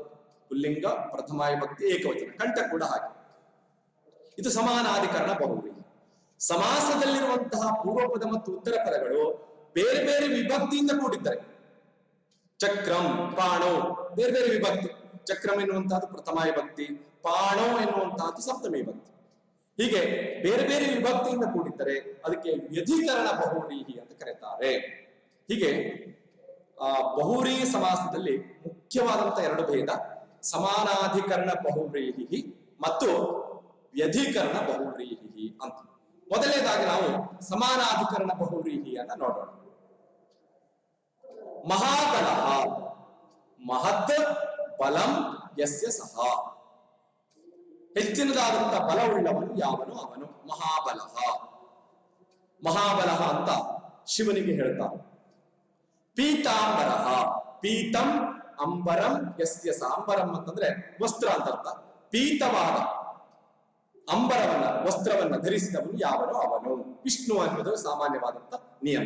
ಪುಲ್ಲಿಂಗ ಪ್ರಥಮ ವಿಭಕ್ತಿ ಏಕವಚನ, ಕಂಠ ಕೂಡ ಹಾಗೆ. ಇದು ಸಮಾನಾಧಿಕರಣ ಬಹುವ್ರೀಹಿ. ಸಮಾಸದಲ್ಲಿರುವಂತಹ ಪೂರ್ವ ಪದ ಮತ್ತು ಉತ್ತರ ಪದಗಳು ಬೇರೆ ಬೇರೆ ವಿಭಕ್ತಿಯಿಂದ ಕೂಡಿದ್ದಾರೆ. ಚಕ್ರಂ ಪಾಣೋ ಬೇರೆ ಬೇರೆ ವಿಭಕ್ತಿ. ಚಕ್ರಂ ಎನ್ನುವಂತಹದ್ದು ಪ್ರಥಮ ವಿಭಕ್ತಿ, ಪಾಣೋ ಎನ್ನುವಂತಹದ್ದು ಸಪ್ತಮಿ ವಿಭಕ್ತಿ. ಹೀಗೆ ಬೇರೆ ಬೇರೆ ವಿಭಕ್ತಿಯಿಂದ ಕೂಡಿದ್ದರೆ ಅದಕ್ಕೆ ವ್ಯಧಿಕರಣ ಬಹುವ್ರೀಹಿ ಅಂತ ಕರೀತಾರೆ. ಹೀಗೆ ಬಹುವ್ರೀಹಿ ಸಮಾಸದಲ್ಲಿ ಮುಖ್ಯವಾದಂತಹ ಎರಡು ಭೇದ, ಸಮಾನಾಧಿಕರಣ ಬಹುವ್ರೀಹಿ ಮತ್ತು ವ್ಯಧಿಕರಣ ಬಹುವ್ರೀಹಿ ಅಂತ. ಮೊದಲನೇದಾಗಿ ನಾವು ಸಮಾನಾಧಿಕರಣ ಬಹುವ್ರೀಹಿಯನ್ನ ನೋಡೋಣ. ಮಹಾಬಲಃ, ಮಹತ್ ಬಲಂ ಯಸ್ಯ ಸಹ, ಹೆಚ್ಚಿನದಾದಂತಹ ಬಲವುಳ್ಳವನು ಯಾವನು ಅವನು. ಮಹಾಬಲಃ, ಮಹಾಬಲಃ ಅಂತ ಶಿವನಿಗೆ ಹೇಳ್ತಾರೆ. ಪೀತಾಂಬರಃ, ಪೀತಂ ಅಂಬರಂ ಯಸ್ಯ ಸಹ. ಅಂಬರಂ ಅಂತಂದ್ರೆ ವಸ್ತ್ರ ಅಂತ ಅರ್ಥ. ಪೀತವಾದ ಅಂಬರವನ್ನ ವಸ್ತ್ರವನ್ನ ಧರಿಸಿದವನು ಯಾವನು ಅವನು ವಿಷ್ಣು ಅನ್ನೋದು ಸಾಮಾನ್ಯವಾದಂತ ನಿಯಮ.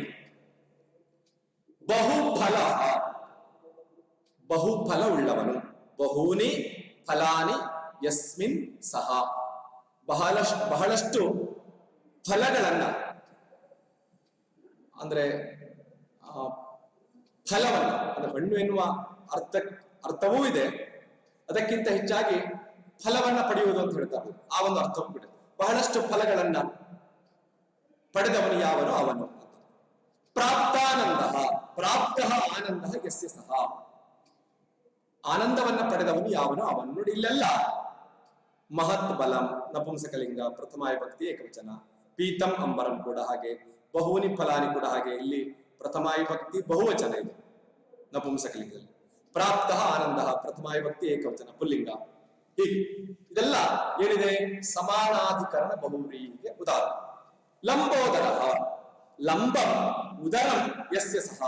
ಬಹುಫಲ, ಬಹುಫಲ ಉಳ್ಳವನು. ಬಹೂನಿ ಫಲಾನಿ ಯಸ್ಮಿನ್ ಸಹ, ಬಹಳಷ್ಟು ಫಲಗಳನ್ನ ಅಂದ್ರೆ ಫಲವನ್ನ ಅಂದ್ರೆ ಹಣ್ಣು ಎನ್ನುವ ಅರ್ಥವೂ ಇದೆ, ಅದಕ್ಕಿಂತ ಹೆಚ್ಚಾಗಿ ಫಲವನ್ನ ಪಡೆಯುವುದು ಅಂತ ಹೇಳ್ತಾರೆ. ಆ ಒಂದು ಅರ್ಥವೂ ಕೂಡ. ಬಹಳಷ್ಟು ಫಲಗಳನ್ನ ಪಡೆದವನು ಯಾವನು ಅವನು. ಪ್ರಾಪ್ತಾನಂದ, ಪ್ರಾಪ್ತ ಆನಂದ ಯಸ್ಯ ಸಹ, ಆನಂದವನ್ನ ಪಡೆದವನು ಯಾವನು ಅವನು. ನೋಡಿ, ಇಲ್ಲೆಲ್ಲ ಮಹತ್ ಬಲಂ ನಪುಂಸಕಲಿಂಗ ಪ್ರಥಮ ವಿಭಕ್ತಿ ಏಕವಚನ, ಪೀತಂ ಅಂಬರಂ ಕೂಡ ಹಾಗೆ, ಬಹುನಿ ಫಲಾನಿ ಕೂಡ ಹಾಗೆ. ಇಲ್ಲಿ ಪ್ರಥಮ ವಿಭಕ್ತಿ ಬಹುವಚನ ಇದೆ ನಪುಂಸಕಲಿಂಗದಲ್ಲಿ. ಪ್ರಾಪ್ತ ಆನಂದ ಪ್ರಥಮ ವಿಭಕ್ತಿ ಏಕವಚನ ಪುಲ್ಲಿಂಗ. ಹೀಗೆ ಇದೆಲ್ಲ ಏನಿದೆ ಸಮಾನಾಧಿಕರಣ ಬಹುವ್ರೀಹಿಗೆ ಉದಾಹರಣೆ. ಲಂಬೋದರ, ಲಂಬಂ ಉದರಂ ಯಸ್ಯ ಸಹ,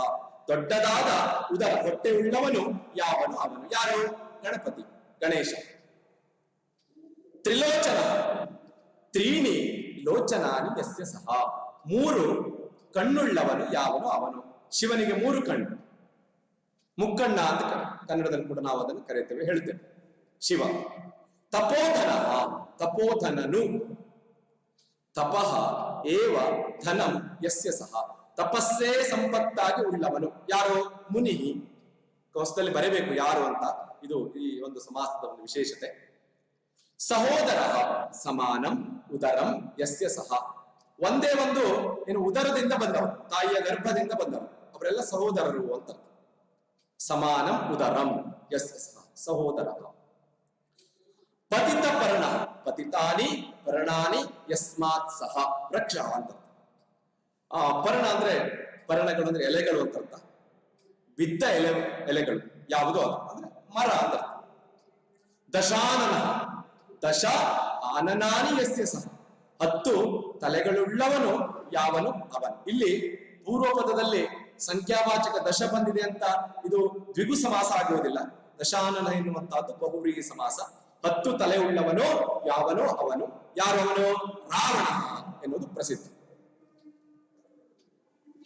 ದೊಡ್ಡದಾದ ಉದರ ಹೊಟ್ಟೆ ಉಳ್ಳವನು ಯಾವನು ಅವನು. ಯಾರು? ಗಣಪತಿ ಗಣೇಶ. ತ್ರಿಲೋಚನ, ತ್ರೀಣಿ ಲೋಚನಾನಿ ಯಸ್ಯ ಸಹ, ಮೂರು ಕಣ್ಣುಳ್ಳವನು ಯಾವನು ಅವನು. ಶಿವನಿಗೆ ಮೂರು ಕಣ್ಣು, ಮುಕ್ಕಣ್ಣ ಅಂತ ಕನ್ನಡದಲ್ಲಿ ಕೂಡ ನಾವು ಅದನ್ನು ಕರೆಯುತ್ತೇವೆ, ಹೇಳ್ತೇವೆ. ಶಿವ. ತಪೋಧನ, ತಪೋಧನನು. ತಪಃ ಏವ ಧನಂ ಯಸ್ಯ ಸಹ, ತಪಸ್ಸೇ ಸಂಪತ್ತಾಗಿ ಉಳ್ಳವನು. ಯಾರು? ಮುನಿ. ಕೌಸ್ತಲ್ಲಿ ಬರೆಯಬೇಕು ಯಾರು ಅಂತ. ಇದು ಈ ಒಂದು ಸಮಾಸದ ಒಂದು ವಿಶೇಷತೆ. ಸಹೋದರ, ಸಮಾನಂ ಉದರಂ ಯಸ್ಯ ಸಹ, ಒಂದೇ ಒಂದು ಏನು ಉದರದಿಂದ ಬಂದವರು, ತಾಯಿಯ ಗರ್ಭದಿಂದ ಬಂದವರು, ಅವರೆಲ್ಲ ಸಹೋದರರು ಅಂತ. ಸಮಾನಂ ಉದರಂ ಯಸ್ಯ ಸಹ, ಸಹೋದರ. ಪತಿತ ಪರ್ಣ, ಪತಿತಾನಿ ಪರ್ಣಾನಿ ಯಸ್ಮಾತ್ ಸಹ ವೃಕ್ಷ ಅಂತ. ಪರ್ಣ ಅಂದ್ರೆ ಪರ್ಣಗಳು ಅಂದ್ರೆ ಎಲೆಗಳು ಅಂತ ಅರ್ಥ. ಬಿದ್ದ ಎಲೆಗಳು ಯಾವುದು ಅದು ಅಂದ್ರೆ ಮರ ಅಂತ. ದಶಾನನ, ದಶ ಆನನಾನಿ ಯಸ್ಯ ಸಹ, 10 ತಲೆಗಳುಳ್ಳವನು ಯಾವನು ಅವನು. ಇಲ್ಲಿ ಪೂರ್ವ ಪದದಲ್ಲಿ ಸಂಖ್ಯಾವಾಚಕ ದಶ ಬಂದಿದೆ ಅಂತ ಇದು ದ್ವಿಗು ಸಮಾಸ ಆಗುವುದಿಲ್ಲ. ದಶಾನನ ಎನ್ನುವಂತಹದ್ದು ಬಹುವ್ರೀಹಿ ಸಮಾಸ. 10 ತಲೆ ಉಳ್ಳವನು ಯಾವನೋ ಅವನು. ಯಾರು ಅವನು? ರಾವಣ ಎನ್ನುವುದು ಪ್ರಸಿದ್ಧ.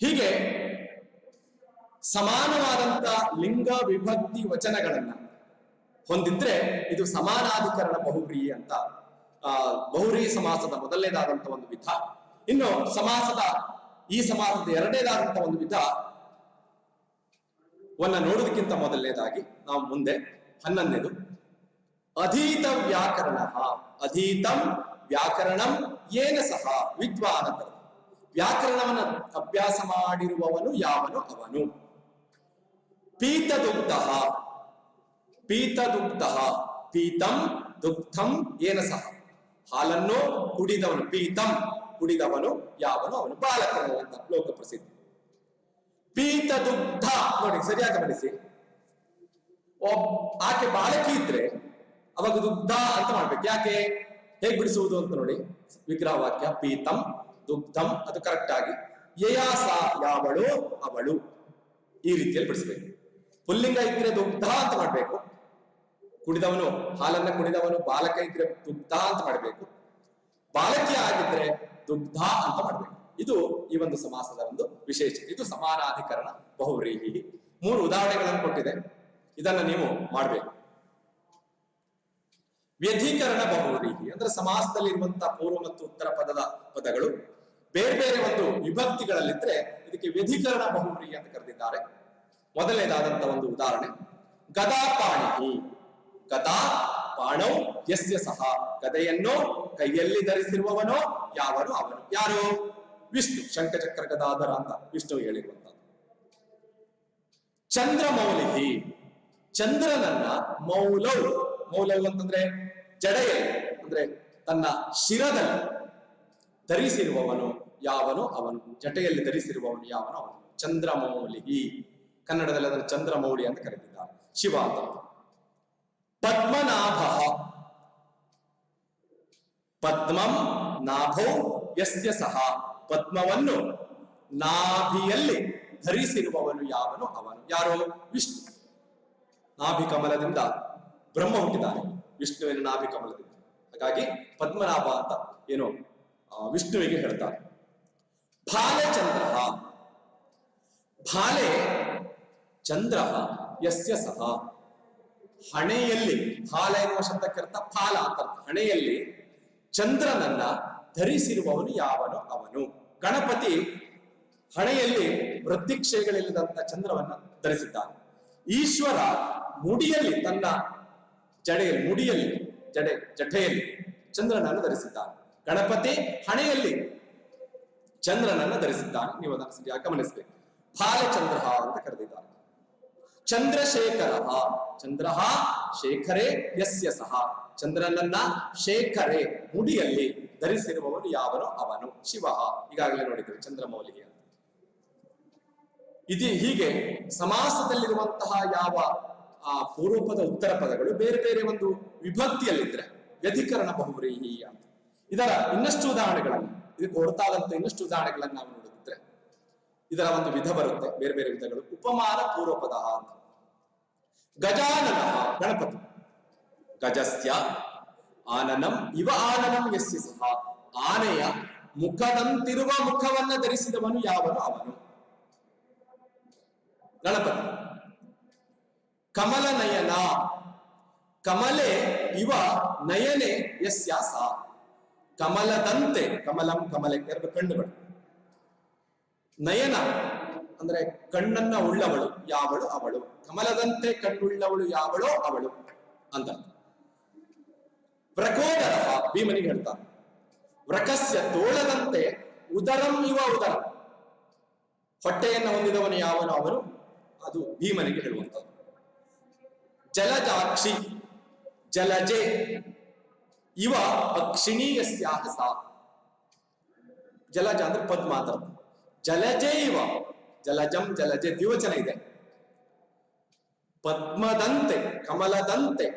ಹೀಗೆ ಸಮಾನವಾದಂತ ಲಿಂಗ ವಿಭಕ್ತಿ ವಚನಗಳನ್ನ ಹೊಂದಿದ್ರೆ ಇದು ಸಮಾನಾಧಿಕರಣ ಬಹುವ್ರೀಹಿ ಅಂತ ಬಹುವ್ರೀಹಿ ಸಮಾಸದ ಮೊದಲನೇದಾದಂತ ಒಂದು ವಿಧ. ಇನ್ನು ಈ ಸಮಾಸದ ಎರಡನೇದಾದಂತ ಒಂದು ವಿಧ ನೋಡೋದಕ್ಕಿಂತ ಮೊದಲನೇದಾಗಿ ನಾವು ಮುಂದೆ 11ನೇದು ಅಧೀತ ವ್ಯಾಕರಣ. ಅಧೀತಂ ವ್ಯಾಕರಣಂ ಏನ ಸಹ ವಿದ್ವಾನ್ ಅಂತ. ವ್ಯಾಕರಣವನ್ನು ಅಭ್ಯಾಸ ಮಾಡಿರುವವನು ಯಾವನು ಅವನು. ಪೀತದುಗ್ಧ ಪೀತಂ ದುಗ್ಧಂ ಏನ ಸಹ ಹಾಲನ್ನು ಕುಡಿದವನು. ಪೀತಂ ಕುಡಿದವನು ಯಾವನು ಅವನು. ಬಾಲಕನು ಅಂತ ಲೋಕ ಪ್ರಸಿದ್ಧ. ಪೀತದುಗ್ಧ ನೋಡಿ ಸರಿಯಾಗಿ ಗಮನಿಸಿ. ಆಕೆ ಬಾಲಕಿ ಇದ್ರೆ ಅವಾಗ ದುಗ್ಧ ಅಂತ ಮಾಡ್ಬೇಕು. ಯಾಕೆ? ಹೇಗ್ ಬಿಡಿಸುವುದು ಅಂತ ನೋಡಿ. ವಿಗ್ರಹ ವಾಕ್ಯ ಪೀತಂ ದುಗ್ಧಂ ಅದು ಕರೆಕ್ಟ್ ಆಗಿ ಯಯಾಸ ಯಾವಳು ಅವಳು ಈ ರೀತಿಯಲ್ಲಿ ಬಿಡಿಸ್ಬೇಕು. ಪುಲ್ಲಿಂಗ ಇದ್ರೆ ದುಗ್ಧ ಅಂತ ಮಾಡ್ಬೇಕು. ಕುಡಿದವನು ಹಾಲನ್ನ ಕುಡಿದವನು ಬಾಲಕ ಇದ್ರೆ ದುಗ್ಧ ಅಂತ ಮಾಡ್ಬೇಕು. ಬಾಲಕಿ ಆಗಿದ್ರೆ ದುಗ್ಧ ಅಂತ ಮಾಡ್ಬೇಕು. ಇದು ಈ ಒಂದು ಸಮಾಸದ ಒಂದು ವಿಶೇಷತೆ. ಇದು ಸಮಾನಾಧಿಕರಣ ಬಹುವ್ರೀಹಿ. 3 ಉದಾಹರಣೆಗಳನ್ನು ಕೊಟ್ಟಿದೆ, ಇದನ್ನ ನೀವು ಮಾಡ್ಬೇಕು. ವ್ಯಧೀಕರಣ ಬಹುವ್ರೀಹಿ ಅಂದ್ರೆ ಸಮಾಸದಲ್ಲಿ ಇರುವಂತಹ ಪೂರ್ವ ಮತ್ತು ಉತ್ತರ ಪದಗಳು ಬೇರೆ ಬೇರೆ ಒಂದು ವಿಭಕ್ತಿಗಳಲ್ಲಿದ್ರೆ ಇದಕ್ಕೆ ವ್ಯಧೀಕರಣ ಬಹುವ್ರೀಹಿ ಅಂತ ಕರೆದಿದ್ದಾರೆ. ಮೊದಲನೇದಾದಂತ ಒಂದು ಉದಾಹರಣೆ ಗದಾಪಾಣಿ. ಗದಾ ಪಾಣೌ ಯಸ್ಯ ಸಹ ಗದೆಯನ್ನು ಕೈಯಲ್ಲಿ ಧರಿಸಿರುವವನೋ ಯಾವನು ಅವನು. ಯಾರು? ವಿಷ್ಣು. ಶಂಖಚಕ್ರ ಗದಾಧರ ಅಂತ ವಿಷ್ಣು ಹೇಳಿರುವಂತದ್ದು. ಚಂದ್ರಮೌಲಿಹಿ. ಚಂದ್ರನನ್ನ ಮೌಲೌ ಅಂತಂದ್ರೆ ಜಡೆಯಲ್ಲಿ ಅಂದ್ರೆ ತನ್ನ ಶಿರದಲ್ಲಿ ಧರಿಸಿರುವವನು ಯಾವನು ಅವನು. ಜಟೆಯಲ್ಲಿ ಧರಿಸಿರುವವನು ಯಾವನು ಅವನು. ಚಂದ್ರಮೌಲಿಹಿ. ಕನ್ನಡದಲ್ಲಿ ಅದನ್ನು ಚಂದ್ರಮೌಳಿ ಅಂತ ಕರೆದಿದ್ದಾರೆ. ಶಿವ ಅಂತ. ಪದ್ಮನಾಭ. ಪದ್ಮಂ ನಾಭೌ ಯಸ್ಯ ಸಹ ಪದ್ಮವನ್ನು ನಾಭಿಯಲ್ಲಿ ಧರಿಸಿರುವವನು ಯಾವನು ಅವನು. ಯಾರು? ವಿಷ್ಣು. ನಾಭಿ ಕಮಲದಿಂದ ಬ್ರಹ್ಮ ಹುಟ್ಟಿದ್ದಾನೆ, ವಿಷ್ಣುವಿನ ನಾಭಿ ಕಮಲದಿಂದ. ಹಾಗಾಗಿ ಪದ್ಮನಾಭ ಅಂತ ಏನು ವಿಷ್ಣುವಿಗೆ ಹೇಳ್ತಾರೆ. ಭಾಲಚಂದ್ರ. ಭಾಲೆ ಚಂದ್ರ ಯಸ್ಯ ಸಹ ಹಣೆಯಲ್ಲಿ. ಭಾಲ ಎನ್ನುವ ಶಬ್ದಕ್ಕೆ ಅರ್ಥ ಫಾಲ ಅಂತ ಅರ್ಥ. ಹಣೆಯಲ್ಲಿ ಚಂದ್ರನನ್ನ ಧರಿಸಿರುವವನು ಯಾವನು ಅವನು. ಗಣಪತಿ ಹಣೆಯಲ್ಲಿ ವೃದ್ಧಿಕ್ಷಯಗಳಿಲ್ಲದಂತ ಚಂದ್ರವನ್ನ ಧರಿಸಿದ್ದಾನೆ. ಈಶ್ವರ ಮುಡಿಯಲ್ಲಿ ತನ್ನ ಜಟೆಯಲ್ಲಿ ಚಂದ್ರನನ್ನು ಧರಿಸಿದ್ದಾನೆ. ಗಣಪತಿ ಹಣೆಯಲ್ಲಿ ಚಂದ್ರನನ್ನು ಧರಿಸಿದ್ದಾನೆ. ನೀವು ಅದನ್ನು ಸರಿಯಾಗಿ ಗಮನಿಸಬೇಕು. ಭಾಲಚಂದ್ರ ಅಂತ ಕರೆದಿದ್ದಾರೆ. ಚಂದ್ರಶೇಖರ. ಚಂದ್ರ ಶೇಖರೇ ಯಸ್ಯ ಸಹ ಚಂದ್ರನನ್ನ ಶೇಖರೇ ಮುಡಿಯಲ್ಲಿ ಧರಿಸಿರುವವನು ಯಾವನು ಅವನು. ಶಿವ. ಈಗಾಗಲೇ ನೋಡಿದ್ದೇವೆ ಚಂದ್ರಮೌಲಿಗೆ ಅಂತ. ಇದು ಹೀಗೆ ಸಮಾಸದಲ್ಲಿರುವಂತಹ ಯಾವ ಪೂರ್ವಪದ ಉತ್ತರ ಪದಗಳು ಬೇರೆ ಬೇರೆ ಒಂದು ವಿಭಕ್ತಿಯಲ್ಲಿದ್ರೆ ವ್ಯಧಿಕರಣ ಬಹುವ್ರೀಹಿ ಅಂತ. ಇದರ ಇನ್ನಷ್ಟು ಉದಾಹರಣೆಗಳನ್ನು, ಇದಕ್ಕೆ ಹೊರತಾದಂತ ಇನ್ನಷ್ಟು ಉದಾಹರಣೆಗಳನ್ನು ನಾವು ನೋಡಿದ್ರೆ ಇದರ ಒಂದು ವಿಧ ಬರುತ್ತೆ. ಬೇರೆ ಬೇರೆ ವಿಧಗಳು. ಉಪಮಾನ ಪೂರ್ವಪದ ಅಂತ. ಗಜಾನನ. ಗಣಪತಿ. ಗಜಸ್ಯ ಆನನಂ ಇವ ಆನನಂ ಯಸ್ಯ ಸಹ ಆನೆಯ ಮುಖದಂತಿರುವ ಮುಖವನ್ನ ಧರಿಸಿದವನು ಯಾವನು ಅವನು. ಗಣಪತಿ. ಕಮಲ ನಯನ. ಕಮಲೆ ಇವ ನಯನೆ ಯಸ್ಯ ಸಹ ಕಮಲದಂತೆ. ಕಮಲಂ ಕಮಲೆ ಎರಡು ಕಣ್ಣುಗಳು. ನಯನ ಅಂದ್ರೆ ಕಣ್ಣನ್ನ ಉಳ್ಳವಳು ಯಾವಳು ಅವಳು. ಕಮಲದಂತೆ ಕಣ್ಣುಳ್ಳವಳು ಯಾವಳೋ ಅವಳು ಅಂತ. ವ್ರಕೋದರ. ಭೀಮನಿಗೆ ಹೇಳ್ತಾರೆ. ವ್ರಕಸ್ಯ ತೋಳದಂತೆ ಉದರಂ ಇವ ಉದರ. ಹೊಟ್ಟೆಯನ್ನು ಹೊಂದಿದವನು ಯಾವನು ಅವನು. ಅದು ಭೀಮನಿಗೆ ಹೇಳುವಂಥದ್ದು. ಜಲಜಾಕ್ಷಿ. ಜಲಜೆ ಇವ ಅಕ್ಷಿಣೀಯಸ್ಯಾಹ ಸಾ. ಜಲಜ ಅಂದ್ರೆ ಪದ್ಮ ಅಂತ. ಜಲಜೆ ಇವ. ಜಲಜಂ ಜಲಜೆ ದ್ವಿವಚನ ಇದೆ. ಪದ್ಮದಂತೆ ಕಮಲದಂತೆ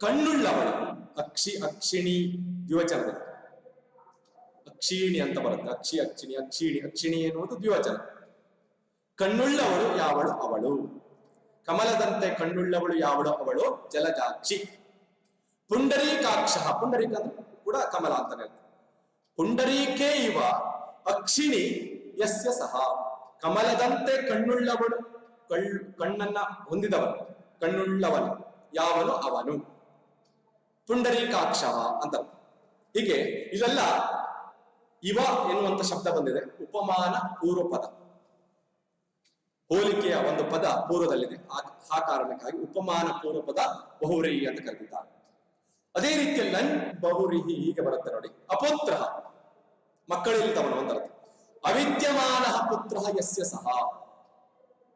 ಕಣ್ಣುಳ್ಳವಳು. ಅಕ್ಷಿಣಿ ದ್ವಿವಚನದಲ್ಲಿ ಅಕ್ಷಿಣಿ ಅಂತ ಬರುತ್ತೆ. ಅಕ್ಷಿಣಿ ಎನ್ನುವುದು ದ್ವಿವಚನ. ಕಣ್ಣುಳ್ಳವಳು ಯಾವಳು ಅವಳು. ಕಮಲದಂತೆ ಕಣ್ಣುಳ್ಳವಳು ಯಾವಳು ಅವಳು ಜಲಜಾಕ್ಷಿ. ಪುಂಡರೀಕಾಕ್ಷ, ಪುಂಡರೀಕ ಕೂಡ ಕಮಲ ಅಂತಾನೆ ಅರ್ಥ. ಪುಂಡರೀಕೆ ಇವ ಅಕ್ಷಿಣಿ ಯಸ್ಯ ಸಹ, ಕಮಲದಂತೆ ಕಣ್ಣುಳ್ಳವನು, ಕಣ್ಣನ್ನ ಹೊಂದಿದವನು, ಕಣ್ಣುಳ್ಳವನು ಯಾವನು ಅವನು ಪುಂಡರೀಕಾಕ್ಷ ಅಂತ. ಹೀಗೆ ಇವೆಲ್ಲ ಇವ ಎನ್ನುವಂತ ಶಬ್ದ ಬಂದಿದೆ, ಉಪಮಾನ ಪೂರ್ವ ಪದ, ಹೋಲಿಕೆಯ ಒಂದು ಪದ ಪೂರ್ವದಲ್ಲಿದೆ. ಆ ಕಾರಣಕ್ಕಾಗಿ ಉಪಮಾನ ಪೂರ್ವ ಪದ ಬಹುವ್ರೀಹಿ ಅಂತ ಕರೆದಿದ್ದಾರೆ. ಅದೇ ರೀತಿಯಲ್ಲಿ ನನ್ ಬಹುವ್ರೀಹಿ ಹೀಗೆ ಬರುತ್ತೆ ನೋಡಿ. ಅಪುತ್ರ, ಮಕ್ಕಳಿಲ್ಲದವನು ಅಂತ ಅರ್ಥ. ಅವಿದ್ಯಮಾನ ಪುತ್ರ ಯಸ್ಯ ಸಹ,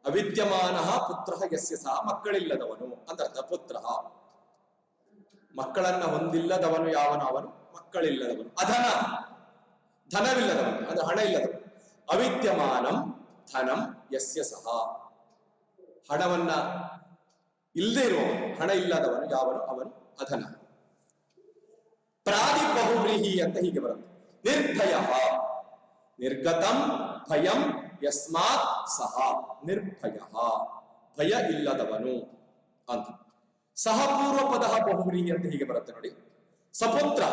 ಅವಿದ್ಯಮಾನ ಪುತ್ರ ಯಸ್ಯ ಸಹ, ಮಕ್ಕಳಿಲ್ಲದವನು ಅಂತ ಅರ್ಥ. ಪುತ್ರ, ಮಕ್ಕಳನ್ನ ಹೊಂದಿಲ್ಲದವನು ಯಾವನು ಅವನು, ಮಕ್ಕಳಿಲ್ಲದವನು. ಅಧನ, ಧನವಿಲ್ಲದವನು, ಅದು ಹಣ ಇಲ್ಲದವನು. ಅವಿದ್ಯಮಾನಂ ಧನಂ ಯಸ್ಯ ಸಹ, ಹಣವನ್ನ ಇಲ್ಲದೆ ಇರುವವನು, ಹಣ ಇಲ್ಲದವನು ಯಾವನು ಅವನು ಅಧನ. ಪ್ರಾದಿ ಬಹುವ್ರೀಹಿ ಅಂತ ಹೀಗೆ ಬರುತ್ತೆ. ನಿರ್ಭಯ, ನಿರ್ಗತಂ ಭಯಂ ಯಸ್ಮಾತ್ ಸಹ, ನಿರ್ಭಯ ಭಯ ಇಲ್ಲದವನು ಅಂತ. ಸಹ ಪೂರ್ವಪದ ಬಹುವ್ರೀಹಿ ಅಂತ ಹೀಗೆ ಬರುತ್ತೆ ನೋಡಿ. ಸಪುತ್ರ,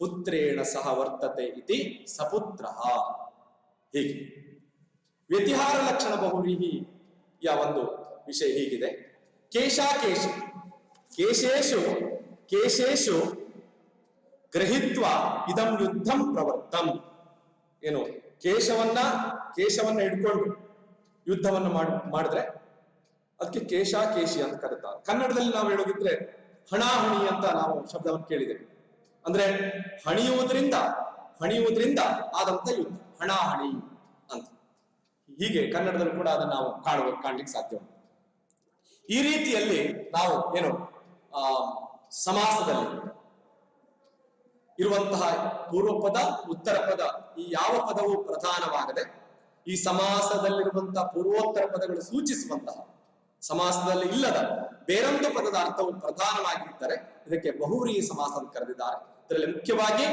ಪುತ್ರೇಣ ಸಹ ವರ್ತತೆ ಇತಿ ಸಪುತ್ರ, ಹೀಗೆ ವ್ಯತಿಹಾರ ಲಕ್ಷಣ ಬಹುವ್ರೀಹಿ ಒಂದು ವಿಷಯ ಹೀಗಿದೆ. ಕೇಶಾಕೇಶಿ, ಕೇಶೇಶು ಕೇಶೇಶು ಗೃಹೀತ್ವ ಇದಂ ಯುದ್ಧಂ ಪ್ರವರ್ತಂ. ಏನು, ಕೇಶವನ್ನ ಹಿಡ್ಕೊಂಡು ಯುದ್ಧವನ್ನು ಮಾಡಿದ್ರೆ ಅದಕ್ಕೆ ಕೇಶಾಕೇಶಿ ಅಂತ ಕರೀತಾರೆ. ಕನ್ನಡದಲ್ಲಿ ನಾವು ಹೇಳೋದಿದ್ರೆ ಹಣಾಹಣಿ ಅಂತ ನಾವು ಶಬ್ದವನ್ನು ಕೇಳಿದ್ದೇವೆ. ಅಂದ್ರೆ ಹಣಿಯುವುದರಿಂದ ಆದಂತ ಯುದ್ಧ, ಹಣಾಹಣಿ ಅಂತ. ಹೀಗೆ ಕನ್ನಡದಲ್ಲಿ ಕೂಡ ಅದನ್ನು ನಾವು ಕಾಣ್ಲಿಕ್ಕೆ ಸಾಧ್ಯ. ಈ ರೀತಿಯಲ್ಲಿ ನಾವು ಏನು ಸಮಾಸದಲ್ಲಿ ಇರುವಂತಹ ಪೂರ್ವ ಪದ ಉತ್ತರ ಪದ ಈ ಯಾವ ಪದವು ಪ್ರಧಾನವಾಗದೆ ಈ ಸಮಾಸದಲ್ಲಿರುವಂತಹ ಪೂರ್ವೋತ್ತರ ಪದಗಳು ಸೂಚಿಸುವಂತಹ ಸಮಾಸದಲ್ಲಿ ಇಲ್ಲದ ಬೇರೊಂದು ಪದದ ಅರ್ಥವು ಪ್ರಧಾನವಾಗಿದ್ದರೆ ಇದಕ್ಕೆ ಬಹುವ್ರೀಹಿ ಸಮಾಸ ಅಂತ ಕರೆದಿದ್ದಾರೆ. ಇದರಲ್ಲಿ ಮುಖ್ಯವಾಗಿ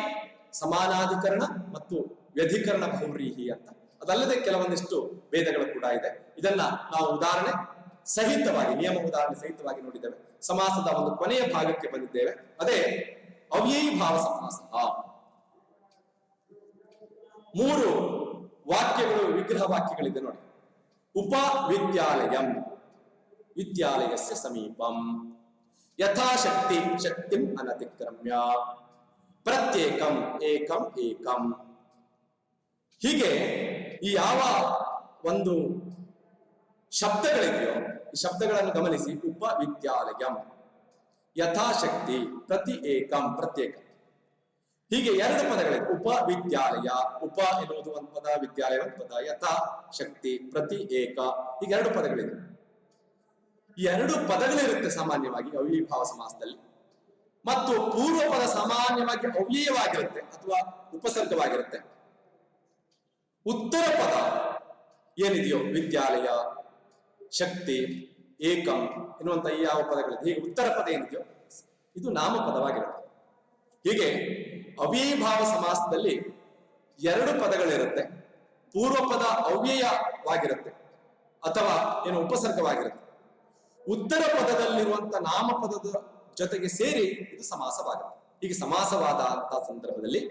ಸಮಾನಾಧಿಕರಣ ಮತ್ತು ವ್ಯಧಿಕರಣ ಬಹುವ್ರೀಹಿ ಅಂತ. ಅದಲ್ಲದೆ ಕೆಲವೊಂದಿಷ್ಟು ಭೇದಗಳು ಕೂಡ ಇದೆ. ಇದನ್ನ ನಾವು ಉದಾಹರಣೆ ಸಹಿತವಾಗಿ, ನಿಯಮ ಉದಾಹರಣೆ ಸಹಿತವಾಗಿ ನೋಡಿದ್ದೇವೆ. ಸಮಾಸದ ಒಂದು ಕೊನೆಯ ಭಾಗಕ್ಕೆ ಬಂದಿದ್ದೇವೆ, ಅದೇ ಅವ್ಯಯೀಭಾವ ಸಮಾಸ. 3 ವಾಕ್ಯಗಳು, ವಿಗ್ರಹ ವಾಕ್ಯಗಳಿದೆ ನೋಡಿ. ಉಪವಿದ್ಯಾಲಯಂ, ವಿದ್ಯಾಲಯಸ್ಯ ಸಮೀಪಂ, ಯಥಾಶಕ್ತಿ ಶಕ್ತಿಂ ಅನತಿಕ್ರಮ್ಯ, ಪ್ರತ್ಯೇಕಂ ಏಕಂ ಏಕಂ. ಹೀಗೆ ಈ ಯಾವ ಒಂದು ಶಬ್ದಗಳಿದೆಯೋ ಈ ಶಬ್ದಗಳನ್ನು ಗಮನಿಸಿ. ಉಪವಿದ್ಯಾಲಯಂ, ಯಥಾಶಕ್ತಿ, ಪ್ರತಿ ಏಕಂ ಪ್ರತ್ಯೇಕ, ಹೀಗೆ 2 ಪದಗಳಿವೆ. ಉಪವಿದ್ಯಾಲಯ, ಉಪ ಎನ್ನುವುದು ಒಂದು ಪದ, ವಿದ್ಯಾಲಯ ಒಂದು ಪದ, ಯಥಾ ಶಕ್ತಿ, ಪ್ರತಿ ಏಕ, ಹೀಗೆ 2 ಪದಗಳಿವೆ. ಈ 2 ಪದಗಳಿರುತ್ತೆ ಸಾಮಾನ್ಯವಾಗಿ ಅವ್ಯಯೀಭಾವ ಸಮಾಸದಲ್ಲಿ. ಮತ್ತು ಪೂರ್ವ ಪದ ಸಾಮಾನ್ಯವಾಗಿ ಅವ್ಯಯವಾಗಿರುತ್ತೆ ಅಥವಾ ಉಪಸರ್ಗವಾಗಿರುತ್ತೆ. ಉತ್ತರ ಪದ ಏನಿದೆಯೋ ವಿದ್ಯಾಲಯ, ಶಕ್ತಿ, ಏಕಂ ಎನ್ನುವಂತ ಈ ಯಾವ ಪದಗಳಿದೆ, ಹೀಗೆ ಉತ್ತರ ಪದ ಏನಿದೆಯೋ ಇದು ನಾಮಪದವಾಗಿರುತ್ತೆ. ಹೀಗೆ ಅವ್ಯಯೀಭಾವ ಸಮಾಸದಲ್ಲಿ 2 ಪದಗಳಿರುತ್ತೆ. ಪೂರ್ವ ಪದ ಅವ್ಯಯವಾಗಿರುತ್ತೆ ಅಥವಾ ಏನು ಉಪಸರ್ಗವಾಗಿರುತ್ತೆ. ಉತ್ತರ ಪದದಲ್ಲಿರುವಂತ ನಾಮಪದದ ಜೊತೆಗೆ ಸೇರಿ ಇದು ಸಮಾಸವಾಗುತ್ತೆ. ಹೀಗೆ ಸಮಾಸವಾದ ಅಂತ ಸಂದರ್ಭದಲ್ಲಿ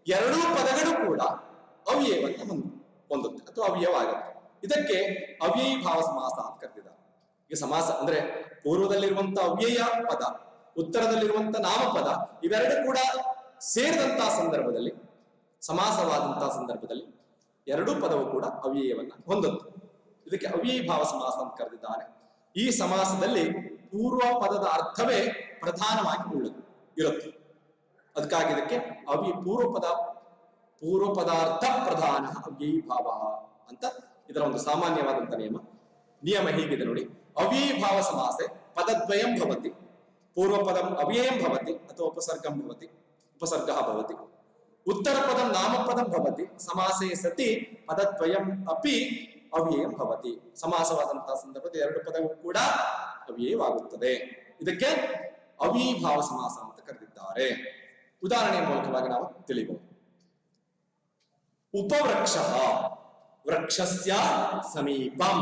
2 ಪದಗಳು ಕೂಡ ಅವ್ಯಯವನ್ನು ಹೊಂದುತ್ತೆ ಅಥವಾ ಅವ್ಯಯವಾಗುತ್ತೆ. ಇದಕ್ಕೆ ಅವ್ಯಯೀಭಾವ ಸಮಾಸ ಅಂತ ಕರೆದಿದ್ದಾರೆ. ಈಗ ಸಮಾಸ ಅಂದ್ರೆ ಪೂರ್ವದಲ್ಲಿರುವಂತ ಅವ್ಯಯ ಪದ, ಉತ್ತರದಲ್ಲಿರುವಂತ ನಾಮಪದ, ಇವೆರಡು ಕೂಡ ಸೇರಿದಂತಹ ಸಂದರ್ಭದಲ್ಲಿ, ಸಮಾಸವಾದಂತಹ ಸಂದರ್ಭದಲ್ಲಿ 2 ಪದವು ಕೂಡ ಅವ್ಯಯವನ್ನ ಹೊಂದುತ್ತೆ. ಇದಕ್ಕೆ ಅವ್ಯಯೀಭಾವ ಸಮಾಸ ಅಂತ ಕರೆದಿದ್ದಾರೆ. ಈ ಸಮಾಸದಲ್ಲಿ ಪೂರ್ವ ಪದದ ಅರ್ಥವೇ ಪ್ರಧಾನವಾಗಿ ಇರುತ್ತೆ. ಅದಕ್ಕಾಗಿ ಇದಕ್ಕೆ ಪೂರ್ವ ಪದಾರ್ಥ ಪ್ರಧಾನ ಅವ್ಯಯೀಭಾವ ಅಂತ ಇದರ ಒಂದು ಸಾಮಾನ್ಯವಾದಂತ ನಿಯಮ ಹೀಗಿದೆ ನೋಡಿ. ಅವ್ಯಯೀಭಾವ ಸಮಾಸೆ ಪದದ್ವಯಂ ಭವತಿ, ಪೂರ್ವ ಪದಂ ಅವ್ಯಯಂ ಭವತಿ ಅಥವಾ ಉಪಸರ್ಗಂ ಭವತಿ, ಉಪಸರ್ಗಃ ಭವತಿ. ಉತ್ತರ ಪದಂ ನಾಮಪದಂ ಭವತಿ, ಸಮಾಸೇ ಸತಿ ಪದದ್ವಯಂ ಅಪಿ ಅವ್ಯಯಂ ಭವತಿ. ಸಮಾಸವಾದಂತಹ ಸಂದರ್ಭದಲ್ಲಿ 2 ಪದವು ಕೂಡ ಅವ್ಯಯವಾಗುತ್ತದೆ. ಇದಕ್ಕೆ ಅವ್ಯಯೀಭಾವ ಸಮಾಸ ಅಂತ ಕರೆದಿದ್ದಾರೆ. ಉದಾಹರಣೆಯ ಮೂಲಕವಾಗಿ ನಾವು ತಿಳಿಯಬಹುದು. ಉಪವೃಕ್ಷ, ವೃಕ್ಷಸ್ಯ ಸಮೀಪಂ,